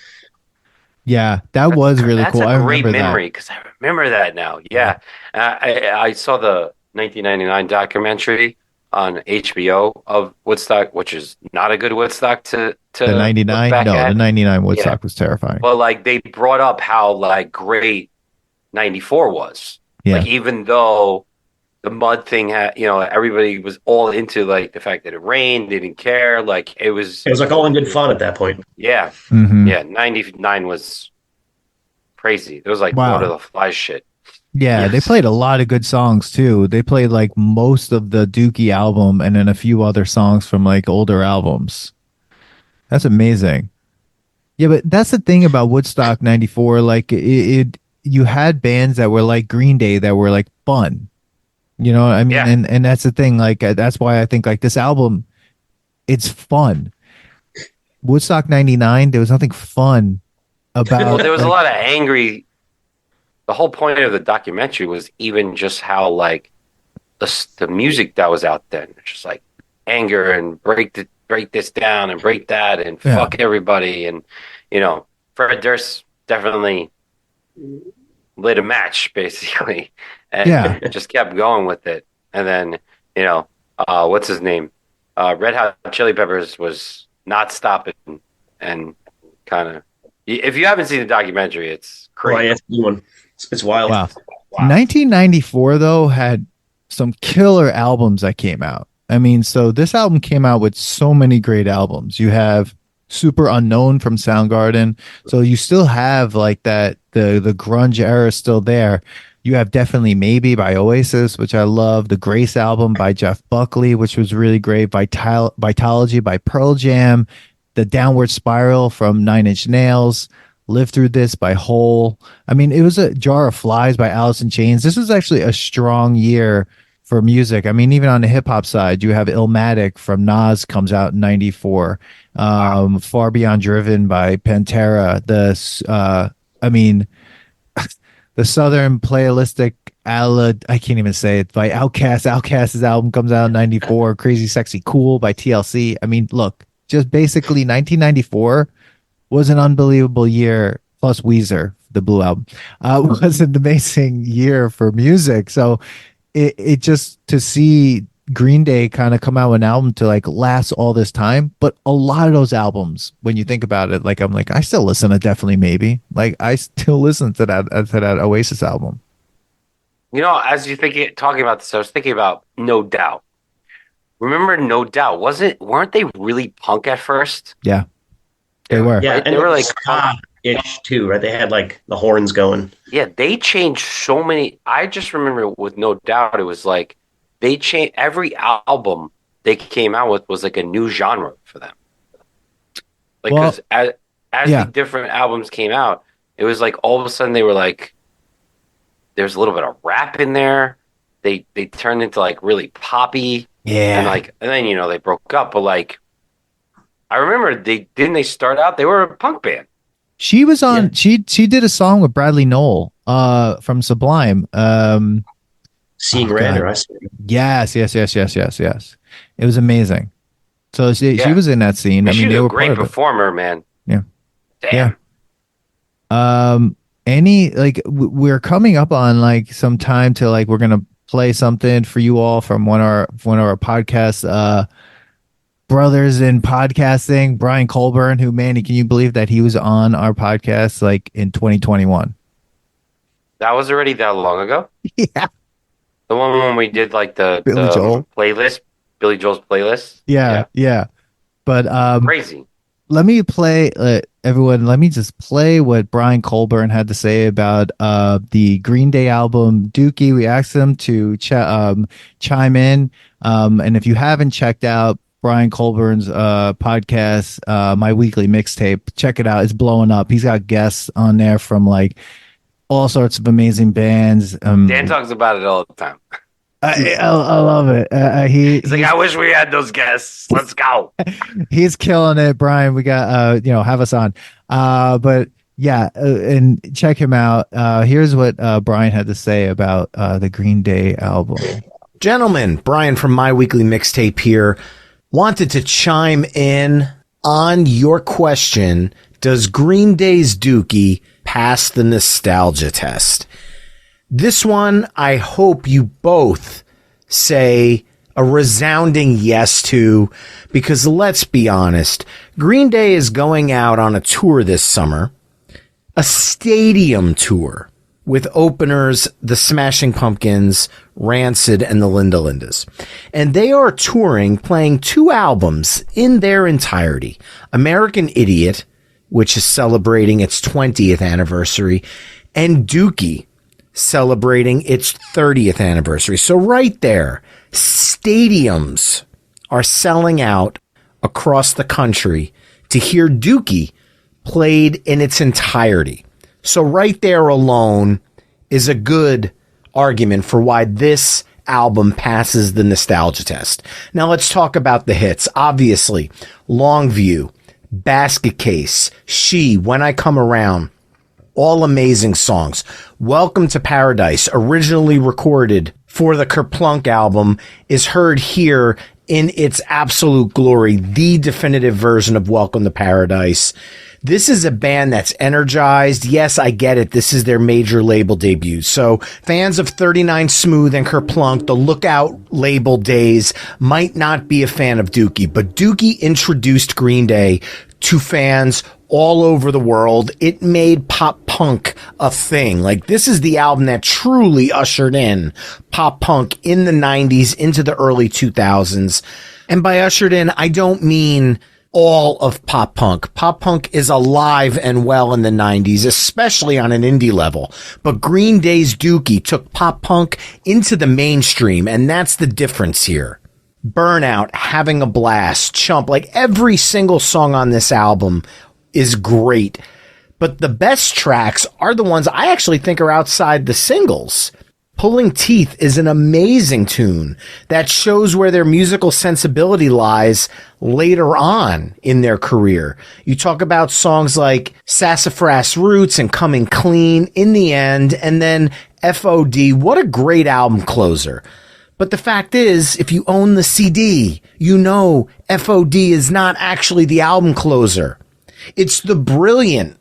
yeah, that was really That's cool. a I great remember memory because I remember that now. Yeah. I saw the 1999 documentary on HBO of Woodstock, which is not a good Woodstock to that. The look 99? back No, the at. 99 Yeah. Woodstock was terrifying. But like they brought up how like great 94 was. Yeah. Like even though the mud thing had, everybody was all into like the fact that it rained, they didn't care. Like it was it was like all in good fun at that point. yeah. Mhm. Yeah. 99 was crazy. It was like Wow. Lord of the Flies shit. Yeah, they Yes. played a lot of good songs too. They played like most of the Dookie album and then a few other songs from like older albums. That's amazing. Yeah, but that's the thing about Woodstock 94. Like you had bands that were like Green Day that were like fun. You know what I mean? Yeah. And that's the thing. Like that's why I think like this album, it's fun. Woodstock 99, there was nothing fun about Well, there was a like, lot of angry. The whole point of the documentary was even just how like the music that was out then, just like anger and break this down and break that and Yeah. fuck everybody, and Fred Durst definitely lit a match basically, and Yeah. just kept going with it. And then what's his name? Red Hot Chili Peppers was not stopping, and kind of. If you haven't seen the documentary, it's Oh, yeah, crazy. it's a good one. It's wild. wow. Wow. 1994 though had some killer albums that came out. I mean, so this album came out with so many great albums. You have Super Unknown from Soundgarden. So you still have like that the grunge era still there. You have Definitely Maybe by Oasis, which I love. The Grace album by Jeff Buckley, which was really great. Vitology by Pearl Jam. The Downward Spiral from Nine Inch Nails. Live Through This by Hole. I mean, it was a Jar of Flies by Alice in Chains. This was actually a strong year for music. I mean, even on the hip hop side, you have Illmatic from Nas comes out in 94. Far Beyond Driven by Pantera. The Southern Playalistic I can't even say it, by Outkast. Outkast's album comes out in 94. Crazy Sexy Cool by TLC. I mean, look, just basically 1994 was an unbelievable year, plus Weezer, the Blue Album, was an amazing year for music. So it just, to see Green Day kind of come out with an album to like last all this time, but a lot of those albums, when you think about it, like I'm like, I still listen to Definitely Maybe. Like I still listen to that Oasis album. You know, as you talking about this, I was thinking about No Doubt. Remember No Doubt? Weren't they really punk at first? Yeah, they were. Yeah, Right? and They were like ska-ish too, right? They had like the horns going. Yeah, they changed so many. I just remember with No Doubt, it was like they changed every album they came out with was like a new genre for them. Like, Well, because as yeah. the different albums came out, it was like all of a sudden they were like, there's a little bit of rap in there. They turned into like really poppy, Yeah. and then they broke up. But like, I remember they start out, they were a punk band. She was on. Yeah. She did a song with Bradley Noel, from Sublime. Seeing Red, or I see. Yes. It was amazing. So she was in that scene. And I mean, she was they a were great performer, man. Yeah. Damn. Yeah. We're coming up on like some time to like, we're gonna play something for you all from one of our podcasts. Brothers in podcasting, Brian Colburn, who, Manny, can you believe that he was on our podcast like in 2021? That was already that long ago? Yeah. The one when we did like the playlist, Billy Joel's playlist. Yeah. But crazy. Let me play, everyone. Let me just play what Brian Colburn had to say about the Green Day album Dookie. We asked him to chime in, and if you haven't checked out Brian Colburn's podcast, My Weekly Mixtape, check it out. It's blowing up. He's got guests on there from like all sorts of amazing bands. Dan talks about it all the time. I love it. He's like, I wish we had those guests. Let's go. He's killing it, Brian. We got have us on. But yeah, and check him out. Here's what Brian had to say about the Green Day album. Gentlemen, Brian from My Weekly Mixtape here. Wanted to chime in on your question. Does Green Day's Dookie pass the nostalgia test? This one, I hope you both say a resounding yes to, because let's be honest, Green Day is going out on a tour this summer, a stadium tour with openers, the Smashing Pumpkins, Rancid, and the Linda Lindas. And they are touring, playing 2 albums in their entirety. American Idiot, which is celebrating its 20th anniversary, and Dookie, celebrating its 30th anniversary. So right there, stadiums are selling out across the country to hear Dookie played in its entirety. So right there alone is a good argument for why this album passes the nostalgia test. Now let's talk about the hits. Obviously, Longview, Basket Case, She, When I Come Around, all amazing songs. Welcome to Paradise, originally recorded for the Kerplunk album, is heard here in its absolute glory, the definitive version of Welcome to Paradise. This is a band that's energized. Yes, I get it. This is their major label debut. So fans of 39 Smooth and Kerplunk, the Lookout label days, might not be a fan of Dookie, but Dookie introduced Green Day to fans all over the world. It made pop punk a thing. Like, this is the album that truly ushered in pop punk in the 90s into the early 2000s. And by ushered in, I don't mean all of pop punk. Pop punk is alive and well in the 90s, especially on an indie level. But Green Day's Dookie took pop punk into the mainstream, and that's the difference here. Burnout, Having a Blast, Chump, like every single song on this album is great. But the best tracks are the ones I actually think are outside the singles. Pulling Teeth is an amazing tune that shows where their musical sensibility lies later on in their career. You talk about songs like Sassafras Roots and Coming Clean, In the End, and then FOD, what a great album closer. But the fact is, if you own the CD, you know FOD is not actually the album closer. It's the brilliant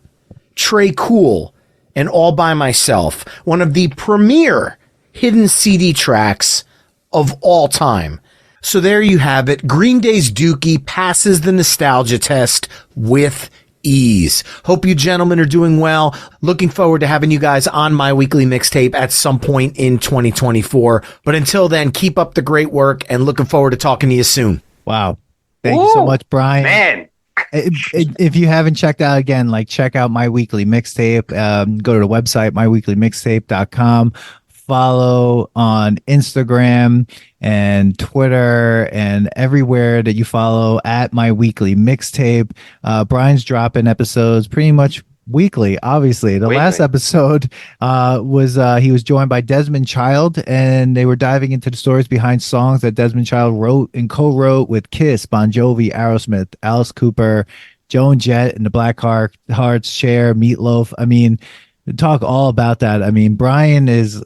Trey Cool and All By Myself, one of the premier hidden CD tracks of all time. So there you have it. Green Day's Dookie passes the nostalgia test with ease. Hope you gentlemen are doing well. Looking forward to having you guys on My Weekly Mixtape at some point in 2024. But until then, keep up the great work and looking forward to talking to you soon. Wow. Thank you so much, Brian. Man. If you haven't checked out again, like check out My Weekly Mixtape. Go to the website, myweeklymixtape.com. Follow on Instagram and Twitter and everywhere that you follow at My Weekly Mixtape. Brian's dropping episodes pretty much weekly. Obviously, the last episode was he was joined by Desmond Child, and they were diving into the stories behind songs that Desmond Child wrote and co-wrote with Kiss, Bon Jovi, Aerosmith, Alice Cooper, Joan Jett, and the Blackhearts, Cher, Meatloaf. I mean, talk all about that. I mean, Brian is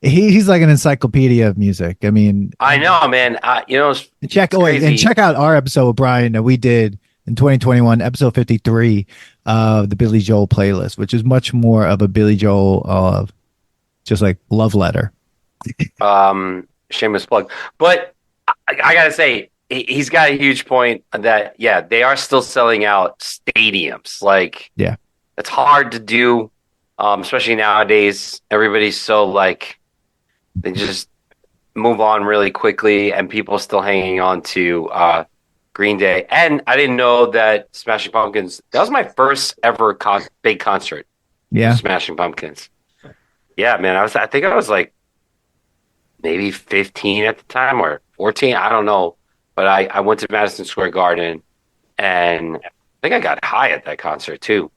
he's like an encyclopedia of music. I mean, I know, man. check out our episode with Brian that we did in 2021, episode 53 of the Billy Joel playlist, which is much more of a Billy Joel just like love letter. Shameless plug. But I gotta say, he's got a huge point that they are still selling out stadiums. Like, yeah. It's hard to do, especially nowadays. Everybody's so like, they just move on really quickly, and people still hanging on to Green Day. And I didn't know that Smashing Pumpkins, that was my first ever big concert. Yeah. Smashing Pumpkins. Yeah, man. I think I was like maybe 15 at the time or 14. I don't know. But I went to Madison Square Garden, and I think I got high at that concert too.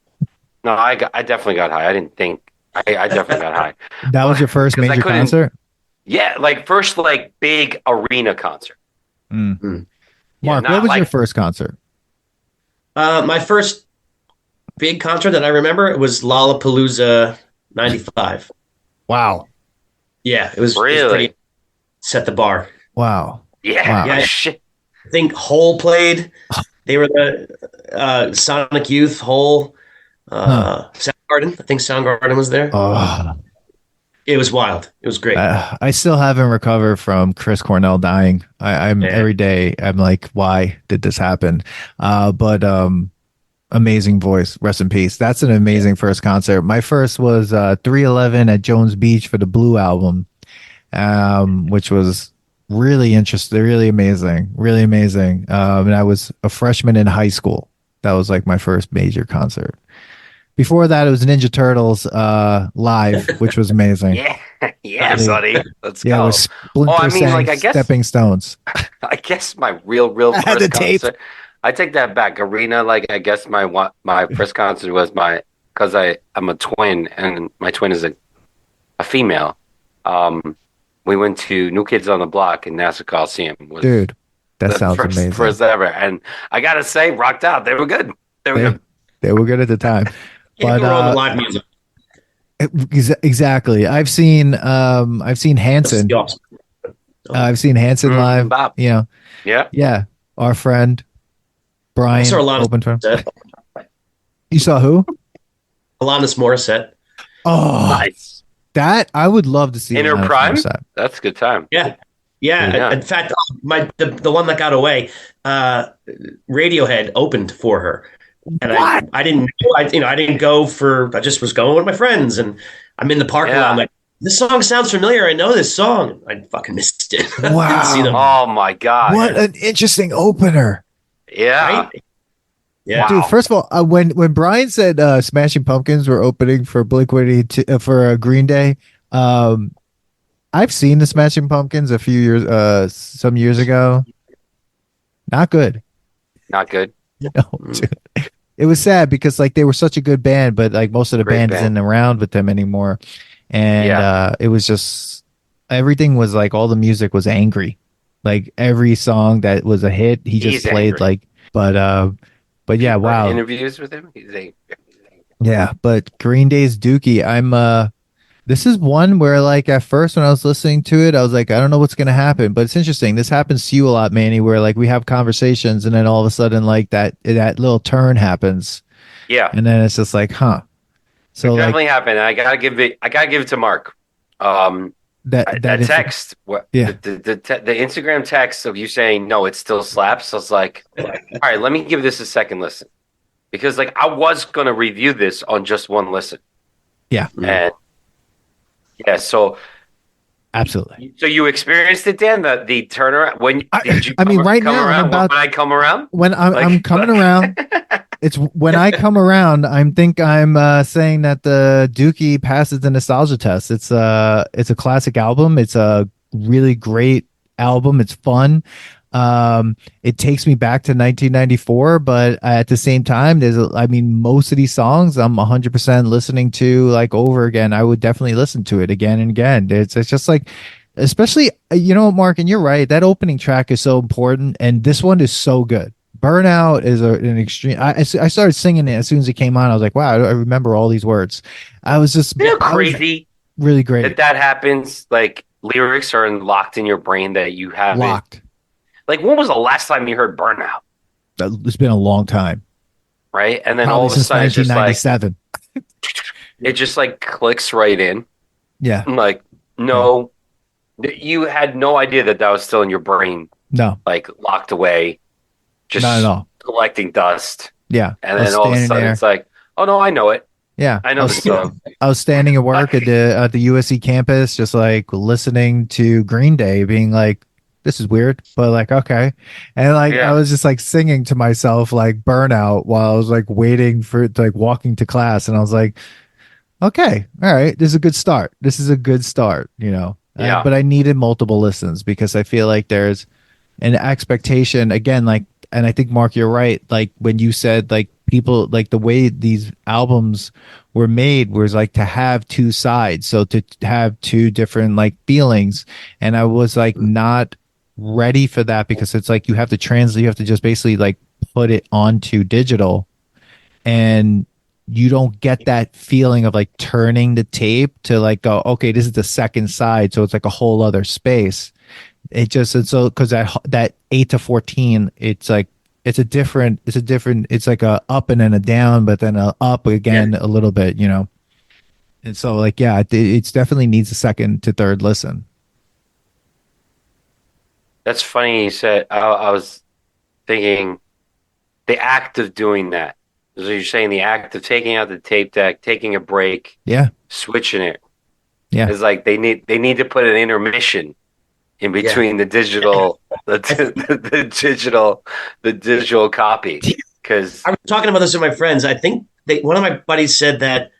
No, I definitely got high. I didn't think I definitely got high. That was your first major concert? Yeah, like first like big arena concert. Mm. Mark, what was your first concert? My first big concert that I remember, it was Lollapalooza 95. Wow. Yeah, it was really set the bar. Wow. Yeah. Wow. Yeah. Shit. I think Hole played. They were the Sonic Youth, Hole. Soundgarden. I think Soundgarden was there. It was wild. It was great. I still haven't recovered from Chris Cornell dying. I'm every day I'm like, why did this happen? But amazing voice. Rest in peace. That's an amazing first concert. My first was 311 at Jones Beach for the Blue album, which was really interesting, really amazing. And I was a freshman in high school. That was like my first major concert. Before that, it was Ninja Turtles live, which was amazing. yeah, buddy. Let's go. It was I guess Stepping Stones. I guess my real first concert. I take that back. Arena, like I guess my first concert was because I'm a twin, and my twin is a female. We went to New Kids on the Block in Nassau Coliseum. Dude, that sounds amazing. First ever, and I gotta say, rocked out. They were good. They were good at the time. But on the live music. Exactly. I've seen Hanson. I've seen Hanson live. Bob. You know. Yeah. Our friend Brian. I saw open for him. You saw who? Alanis Morissette. Oh, nice. That I would love to see in her prime. That's a good time. Yeah. In fact, the one that got away, Radiohead opened for her. And I didn't go I just was going with my friends, and I'm in the parking lot. I'm like, this song sounds familiar. I know this song. I fucking missed it. Wow. Oh my God. What an interesting opener. Yeah. Right? Yeah. Dude, first of all, when Brian said Smashing Pumpkins were opening for Blink-182 for Green Day, I've seen the Smashing Pumpkins some years ago. Not good. Not good. No, dude. It was sad because like they were such a good band, but like most of the band isn't around with them anymore, and it was just everything was like all the music was angry, like every song that was a hit he just played angry. Like, but yeah, wow. Interviews with him, he's angry. Yeah, but Green Day's Dookie, I'm This is one where, like, at first when I was listening to it, I was like, I don't know what's gonna happen, but it's interesting. This happens to you a lot, Manny, where like we have conversations, and then all of a sudden, like that little turn happens, Yeah, and then it's just like, huh. it So like definitely happened. And I gotta give it to Mark. that That is, text, yeah, the Instagram text of you saying no, it still slaps. I was like, all right, let me give this a second listen, because like I was gonna review this on just one listen, yeah, and yeah, absolutely. so you experienced it, Dan, the turnaround. When did you I mean, right come now I'm around? about When I come around, when I'm like, coming around. It's when I come around, I'm saying that the Dookie passes the nostalgia test. It's a classic album. It's a really great album. It's fun. It takes me back to 1994, but at the same time, I mean, most of these songs I'm 100% listening to like over again. I would definitely listen to it again and again. It's just like, especially, you know, Mark, and you're right. That opening track is so important, and this one is so good. Burnout is an extreme. I started singing it as soon as it came on. I was like, wow, I remember all these words. I was just I was crazy really great. that happens. Like lyrics are locked in your brain that you haven't. Locked. Like, when was the last time you heard Burnout? It's been a long time. Right, and then Probably all of a since sudden, it's just like 1997. it just like clicks right in. Yeah. I'm like, no, you had no idea that was still in your brain, No, like locked away, just not at all. collecting dust. Yeah. And I was then all of a standing sudden, there. it's like, oh no, I know it. Yeah. I know this song. I was standing at work at the USC campus, just like listening to Green Day, being like, this is weird, but like, okay. And like, I Yeah, was just like singing to myself, like Burnout, while I was like waiting for like walking to class. And I was like, okay, all right, this is a good start. This is a good start, you know. yeah. But I needed multiple listens because I feel like there's an expectation again, like, and I think Mark, you're right. Like when you said like people like the way these albums were made was like to have two sides, so to have two different like feelings, and I was like not ready for that because it's like you have to translate, you have to just basically like put it onto digital, and you don't get that feeling of like turning the tape to like go, okay, this is the second side, so it's like a whole other space. It just, it's so because that 8 to 14, it's like it's like a up and then a down, but then a up again a little bit, you know. And so like yeah, it's definitely needs a second to third listen. That's funny you said. I was thinking the act of doing that. So you're saying the act of taking out the tape deck, taking a break, Yeah, switching it. yeah, Is like they need to put an intermission in between the digital the digital copy, because I was talking about this with my friends. I think one of my buddies said that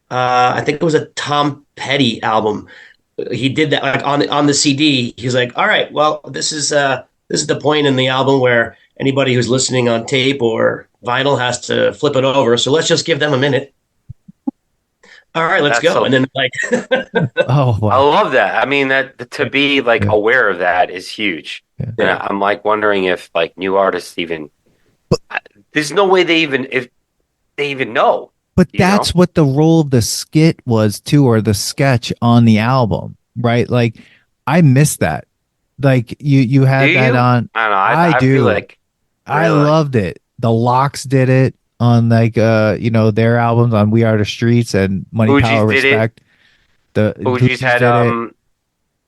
I think it was a Tom Petty album. He did that like on the CD. He's like, all right, well, this is the point in the album where anybody who's listening on tape or vinyl has to flip it over. So let's just give them a minute. All right, let's go. And then like, oh wow. I love that. I mean, that to be like aware of that is huge. Yeah. And I'm like wondering if like new artists even, there's no way if they even know. But that's what the role of the skit was too, or the sketch on the album, right? Like I miss that. Like you had that on. I don't know. I do. Feel like I loved it. The Locks did it on like you know, their albums on We Are the Streets and Money, Fugees Power, did Respect. The Fugees had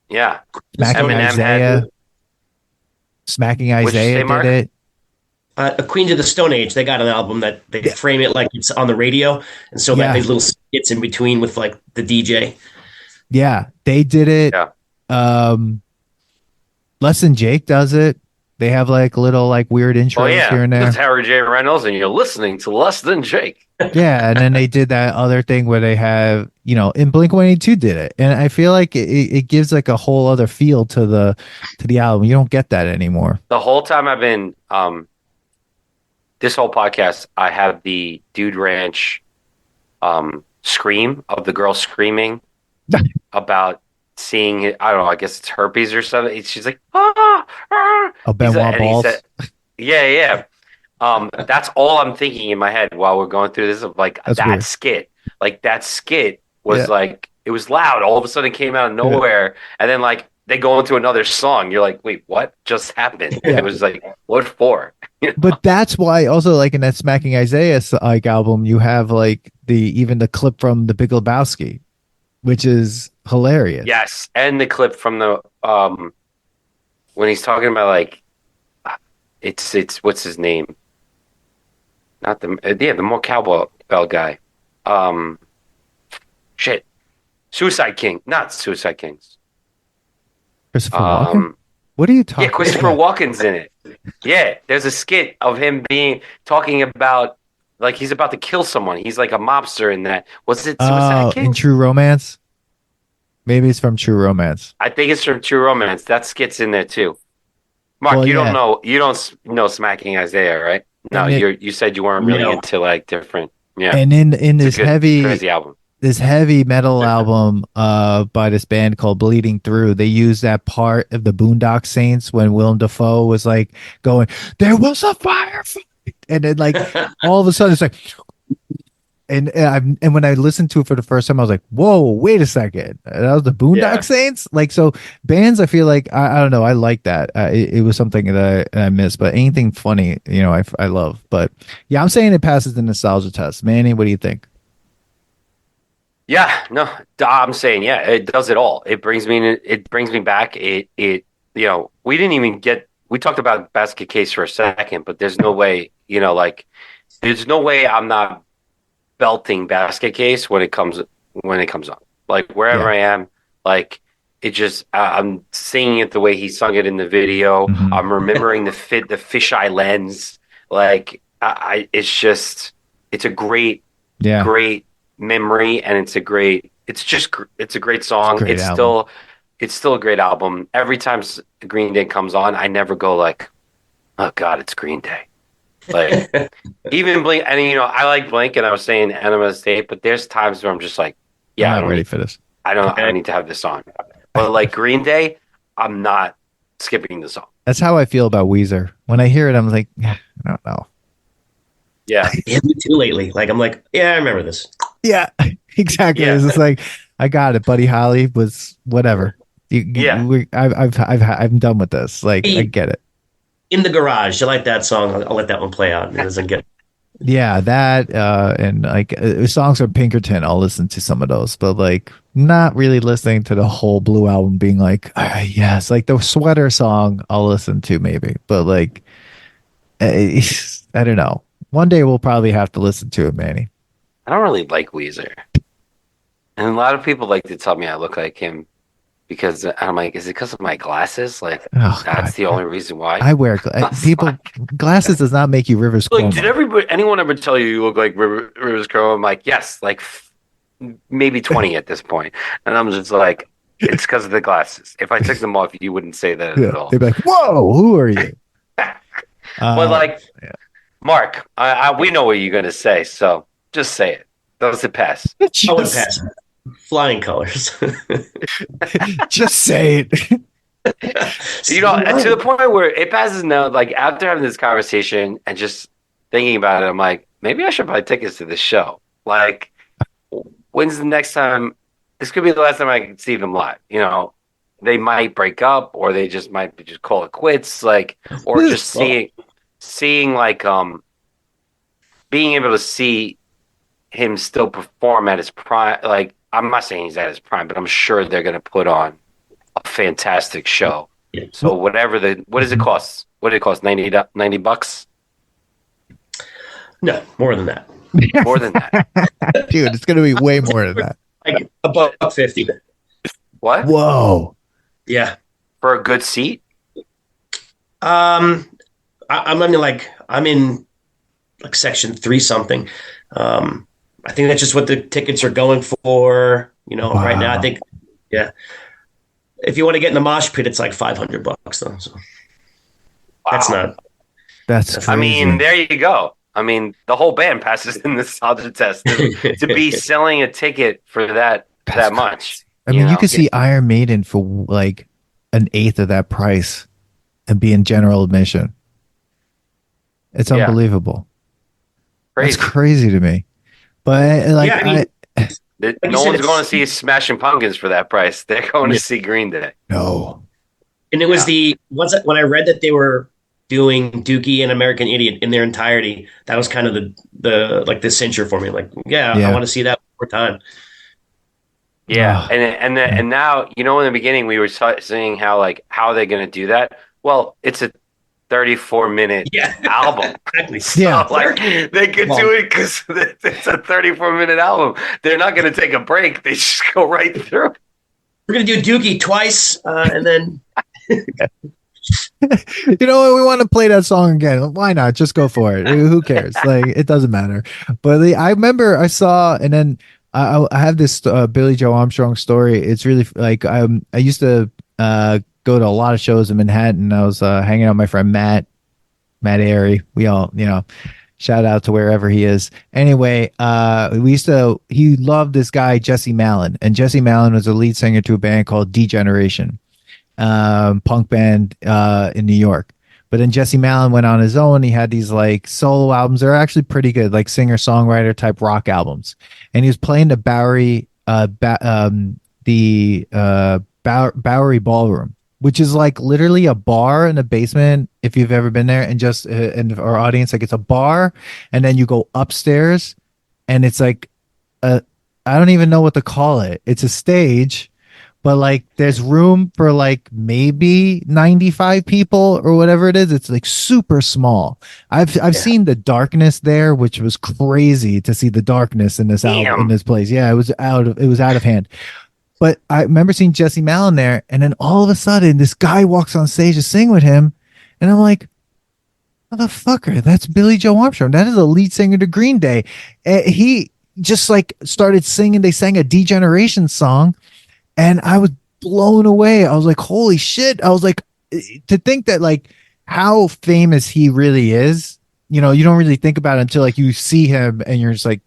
yeah. Smacking Eminem Isaiah. had Smacking What'd you say, Isaiah Mark? did it. Queens of the Stone Age, they got an album that they frame it like it's on the radio, and so that these little skits in between with like the DJ. Yeah, they did it. Yeah. Less Than Jake does it. They have like little like weird intros here and there. It's Harry J. Reynolds, and you're listening to Less Than Jake. Yeah, and then they did that other thing where they have, you know, in Blink-182 did it, and I feel like it gives like a whole other feel to the album. You don't get that anymore. The whole time I've been this whole podcast, I have the Dude Ranch scream of the girl screaming about seeing it. I don't know, I guess it's herpes or something. She's like, ah. Oh, Benoit balls. Yeah. That's all I'm thinking in my head while we're going through this, of like That's that weird. skit. Like that skit was like it was loud. All of a sudden, it came out of nowhere, and then like they go into another song. You're like, wait, what just happened? Yeah. It was like, what for? But that's why also like in that Smacking Isaiah like album, you have like even the clip from The Big Lebowski, which is hilarious. Yes, and the clip from the when he's talking about like it's what's his name? Not the more cowboy bell guy. Shit. Suicide King, not Suicide Kings. Christopher Walken? What are you talking Yeah, Christopher Walken's in it. Yeah, there's a skit of him talking about like he's about to kill someone. He's like a mobster in that. Was it Suicide King? In True Romance? Maybe it's from True Romance. I think it's from True Romance. That skit's in there too. Mark, Well, you yeah. don't know Smacking Isaiah, right? No, And you said you weren't really No. into like different. Yeah, And in it's this a good, heavy crazy album. metal album by this band called Bleeding Through, they use that part of the Boondock Saints when Willem Dafoe was like going, "There was a firefight," and then like all of a sudden it's like, and when I listened to it for the first time, I was like, "Whoa, wait a second, that was the Boondock Yeah. Saints." Like, so bands, I feel like I don't know, I like that. It was something that I missed, but anything funny, I love. But yeah, I'm saying it passes the nostalgia test. Manny, what do you think? Yeah, no, I'm saying yeah, it does it all. It brings me back. We didn't even we talked about Basket Case for a second, but there's no way, there's no way I'm not belting Basket Case when it comes on. Like wherever I am, like it just I'm singing it the way he sung it in the video. Mhm. I'm remembering the fisheye lens. Like it's a great memory, and it's a great song. Great album. It's still a great album. Every time Green Day comes on, I never go like, oh God, it's Green Day. Like even Blink, and I like Blink, and I was saying Enema State, but there's times where I'm just like, yeah, I'm not ready for this. I don't need to have this on. But like Green Day, I'm not skipping the song. That's how I feel about Weezer. When I hear it, I'm like, I don't know. Yeah. Yeah, me too lately. Like I'm like, yeah, I remember this. Yeah, exactly. Yeah. It's just like, I got it. Buddy Holly was whatever. I'm done with this. Like, I get it. In the Garage, you like that song? I'll let that one play out. It doesn't get. Yeah, that and like songs from Pinkerton, I'll listen to some of those, but like not really listening to the whole Blue album. Being like, yes, like the Sweater song, I'll listen to maybe, but like, I don't know. One day we'll probably have to listen to it, Manny. I don't really like Weezer. And a lot of people like to tell me I look like him because I'm like, is it because of my glasses? Like, Oh, that's God. the only reason why. I wear glasses does not make you Rivers Like, Cuomo. did anyone ever tell you look like Rivers Cuomo? I'm like, yes, like maybe 20 at this point. And I'm just like, it's because of the glasses. If I took them off, you wouldn't say that at all. They'd be like, "Whoa, who are you?" But like, Mark, we know what you're gonna say, so just say it. Does it pass? I would pass. Flying colors. Just say it. To the point where it passes now. Like after having this conversation and just thinking about it, I'm like, maybe I should buy tickets to this show. Like, when's the next time? This could be the last time I can see them live. They might break up, or they just might just call it quits. Like, or just seeing like being able to see him still perform at his prime. Like, I'm not saying he's at his prime, but I'm sure they're going to put on a fantastic show. Yeah. So what does it cost? What did it cost? $90? No, more than that. More than that. Dude, it's gonna be way more than that. Like above 50. What? Whoa. Yeah. For a good seat? I'm in like section 3 something. I think that's just what the tickets are going for. Right now, I think, yeah. If you want to get in the mosh pit, it's like $500 though. So that's not. That's crazy. I mean, there you go. I mean, the whole band passes the nostalgia test to be selling a ticket for that much. I mean, you could see Iron Maiden for like an eighth of that price and be in general admission. It's unbelievable. Crazy. That's crazy to me. But like, Yeah, No one's going to see Smashing Pumpkins for that price. They're going to see Green Day. No. And it was when I read that they were doing Dookie and American Idiot in their entirety, that was kind of the cincher for me. Like, I want to see that one more time. Yeah, and now, in the beginning we were saying how are they going to do that? Well, it's a 34-minute album. Exactly. So, they could do it because it's a 34-minute album. They're not going to take a break. They just go right through. We're going to do Dookie twice, and then... We want to play that song again. Why not? Just go for it. Who cares? Like, it doesn't matter. But I remember I saw, and then I have this Billy Joe Armstrong story. It's really like I used to go to a lot of shows in Manhattan. I was hanging out with my friend Matt Airy. We all, shout out to wherever he is. Anyway, he loved this guy, Jesse Malin. And Jesse Malin was a lead singer to a band called Degeneration, punk band in New York. But then Jesse Malin went on his own. He had these like solo albums. They're actually pretty good, like singer-songwriter type rock albums. And he was playing the Bowery Bowery Ballroom, which is like literally a bar in a basement. If you've ever been there, and just in our audience, like it's a bar, and then you go upstairs, and it's like I don't even know what to call it. It's a stage, but like there's room for like maybe 95 people or whatever it is. It's like super small. I've seen the darkness there, which was crazy to see the darkness in this album, in this place. Yeah, it was out of hand. But I remember seeing Jesse Malin there, and then all of a sudden this guy walks on stage to sing with him, and I'm like, motherfucker, that's Billy Joe Armstrong. That is a lead singer to Green Day. He just like started singing. They sang a Degeneration song, and I was blown away. I was like, holy shit. I was like, to think that like how famous he really is, you don't really think about it until like you see him and you're just like,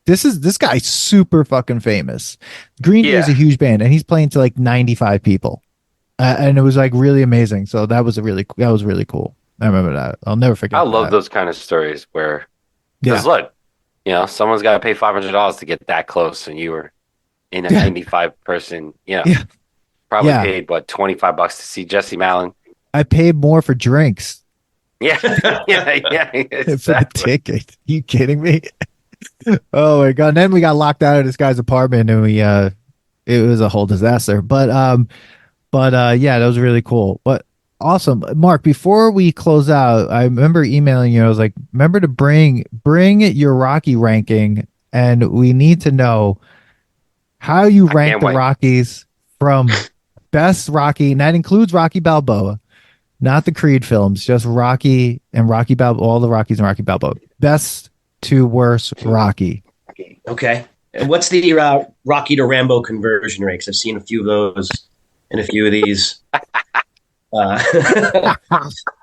this guy's super fucking famous. Green Day is a huge band, and he's playing to like 95 people. And it was like really amazing. So that was really cool. I remember that. I'll never forget. I love those kind of stories where, because look, someone's got to pay $500 to get that close, and you were in a 95 person, probably paid what, $25 to see Jesse Malin. I paid more for drinks. Yeah, exactly. For the ticket. Are you kidding me? Oh my god! And then we got locked out of this guy's apartment, and it was a whole disaster. But yeah, that was really cool. But awesome, Mark. Before we close out, I remember emailing you. I was like, remember to bring your Rocky ranking, and we need to know how you rank the Rockies from best Rocky, and that includes Rocky Balboa, not the Creed films, just Rocky and Rocky Balboa, all the Rockies and Rocky Balboa. Best to worst Rocky. Okay. And what's the Rocky to Rambo conversion rates? I've seen a few of those and a few of these.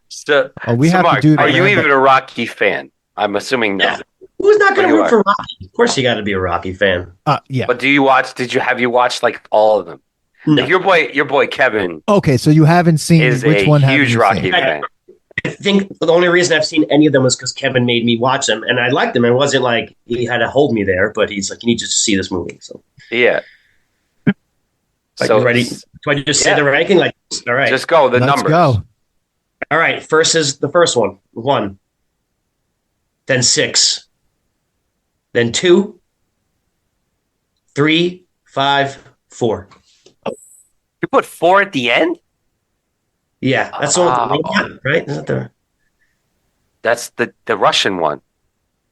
So Mark, are you even a Rocky fan? I'm assuming no. Yeah. Who's not going to root for Rocky? Of course you got to be a Rocky fan. Yeah. But have you watched like all of them? No. Like your boy Kevin. Okay, so you haven't seen which one? Huge Rocky fan. I think the only reason I've seen any of them was because Kevin made me watch them, and I liked them. It wasn't like he had to hold me there, but he's like, "You need to see this movie." So yeah. So you ready? Do I just say the ranking? Like, all right, just go the numbers. Go. All right. First is the first one, 1, then 6, then 2, 3, 5, 4. You put 4 at the end? Yeah, that's the one, right? Isn't there? That's the Russian one,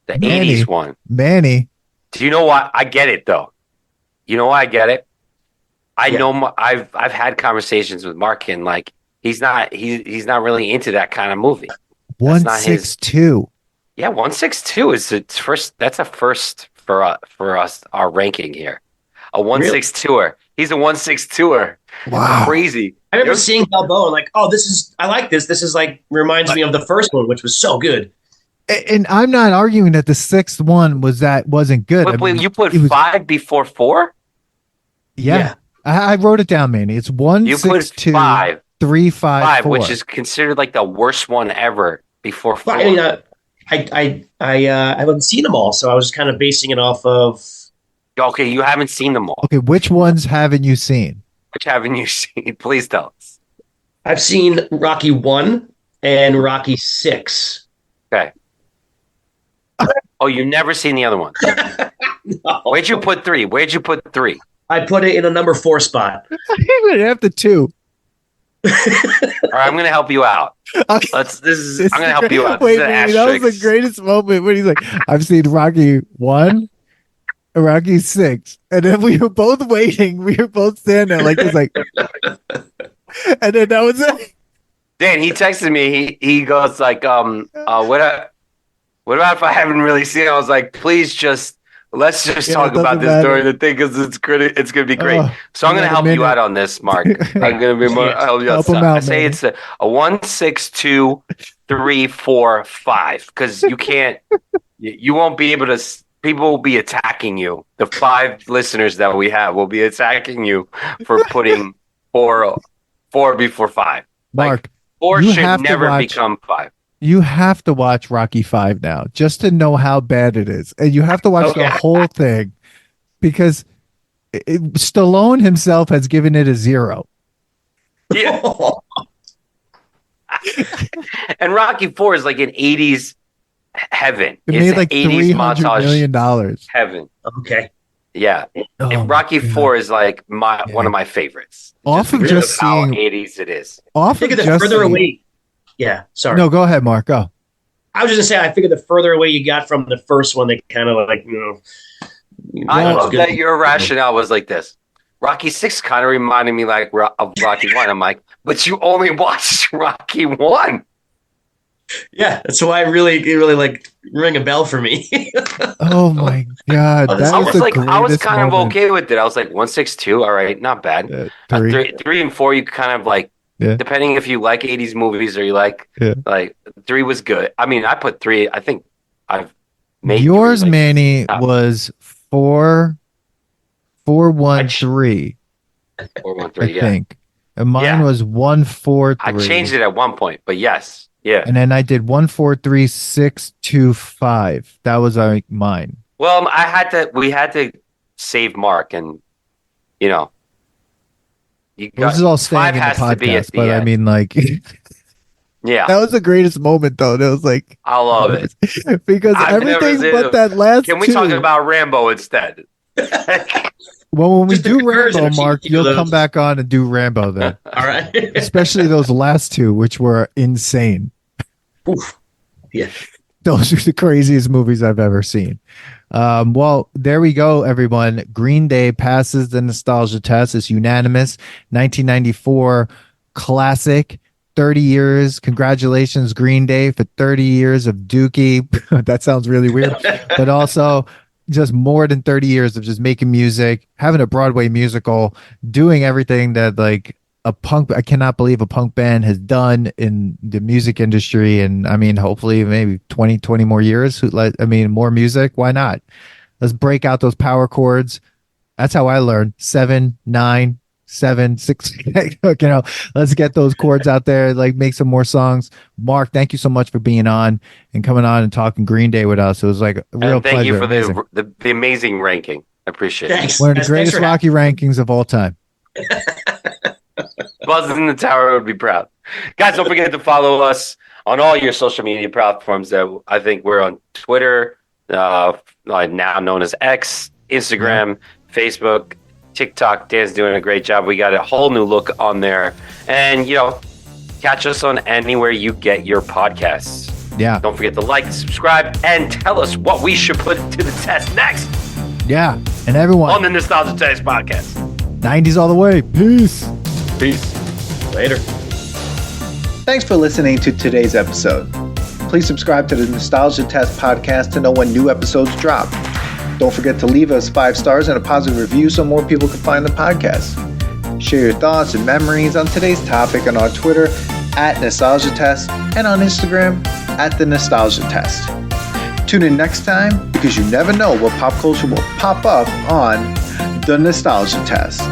the 80s one. Manny. Do you know why? I get it though. You know why I get it? I know I've had conversations with Mark, and like he's not really into that kind of movie. 162. Yeah, 162 is its first. That's a first for us. Our ranking here, a 162er. He's a 162er. Wow, crazy. I remember seeing Balboa, like, oh, I like this. This is like reminds me of the first one, which was so good. And I'm not arguing that the sixth one wasn't good. Wait, you put 5 before 4? Yeah. I wrote it down, Manny. It's 162 5 3 5 4, which is considered like the worst one ever before 4. I mean, I haven't seen them all, so I was kind of basing it off of Okay, you haven't seen them all. Okay, which ones haven't you seen? Which haven't you seen? Please tell us. I've seen Rocky 1 and Rocky 6. Okay. Oh, you've never seen the other one? No. Where'd you put 3? I put it in a number 4 spot. I would have the 2. All right, I'm going to help you out. I'm going to help you out. Wait, man, that was the greatest moment when he's like, I've seen Rocky 1 and Rocky 6. And then we were both waiting. We were both standing there like this, like, and then that was it. Dan, he texted me. He goes like, what about if I haven't really seen it? I was like, please let's just talk about this during the thing because it's going to be great. So I'm going to help you out on this, Mark. I'm going to be more help you out. Help him out, I say man. it's a 1, 6, 2, 3, 4, 5 because you can't, you won't be able to. People will be attacking you. The 5 listeners that we have will be attacking you for putting 4 before 5. Mark, like, 4 should never become 5. You have to watch Rocky 5 now just to know how bad it is. And you have to watch the whole thing because Stallone himself has given it a 0. Yeah. And Rocky 4 is like an 80s heaven. It made like $80s $300 million. Heaven. Okay. Yeah. And Rocky 4 is like one of my favorites. Off of just how seeing 80s it is. I figured the further away. Yeah, sorry. No, go ahead, Mark. Go. I was just gonna say I figured the further away you got from the first one, they kind of like I love that your rationale was like this. Rocky 6 kind of reminded me like of Rocky 1. I'm like, but you only watched Rocky 1. Yeah, that's why it really like ring a bell for me. Oh my god, I was kind of okay with it. I was like 1, 6, 2. All right, not bad. 3 and 4, you kind of like. Yeah. Depending if you like 80s movies or you like 3 was good. I mean, I put 3. I think I've made yours, Manny, was 4, 4, 1, 3. 4, 1, 3. I think, and mine was 1, 4, 3. I changed it at one point, but yes, yeah. And then I did 1, 4, 3, 6, 2, 5. That was mine. Well, we had to save Mark, and you know. This is all staying in the podcast, but I mean, like, yeah, that was the greatest moment, though. It was like, I love it because everything but that last. Can we talk about Rambo instead? Well, when we do Rambo, Mark, you'll come back on and do Rambo then. All right, especially those last 2, which were insane. Oof. Yeah, those are the craziest movies I've ever seen. Well, there we go, everyone. Green Day passes the nostalgia test. It's unanimous. 1994 classic. 30 years. Congratulations, Green Day, for 30 years of Dookie. That sounds really weird, but also just more than 30 years of just making music, having a Broadway musical, doing everything that like I cannot believe a punk band has done in the music industry. And I mean, hopefully maybe 20 more years. More music. Why not? Let's break out those power chords. That's how I learned 7, 9, 7, 6. Let's get those chords out there. Like make some more songs. Mark, thank you so much for being on and coming on and talking Green Day with us. It was like a real pleasure. Thank you for the amazing ranking. I appreciate it. One of the greatest Rocky rankings of all time. Buzz in the tower would be proud. Guys, don't forget to follow us on all your social media platforms. That I think we're on Twitter, now known as X, Instagram, Facebook, TikTok. Dan's doing a great job. We got a whole new look on there. And, catch us on anywhere you get your podcasts. Yeah. Don't forget to like, subscribe, and tell us what we should put to the test next. Yeah. And everyone. On the Nostalgia Test podcast. 90s all the way. Peace. Later. Thanks for listening to today's episode. Please subscribe to the Nostalgia Test podcast to know when new episodes drop. Don't forget to leave us 5 stars and a positive review so more people can find the podcast. Share your thoughts and memories on today's topic on our Twitter @NostalgiaTest and on Instagram @TheNostalgiaTest. Tune in next time because you never know what pop culture will pop up on The Nostalgia Test.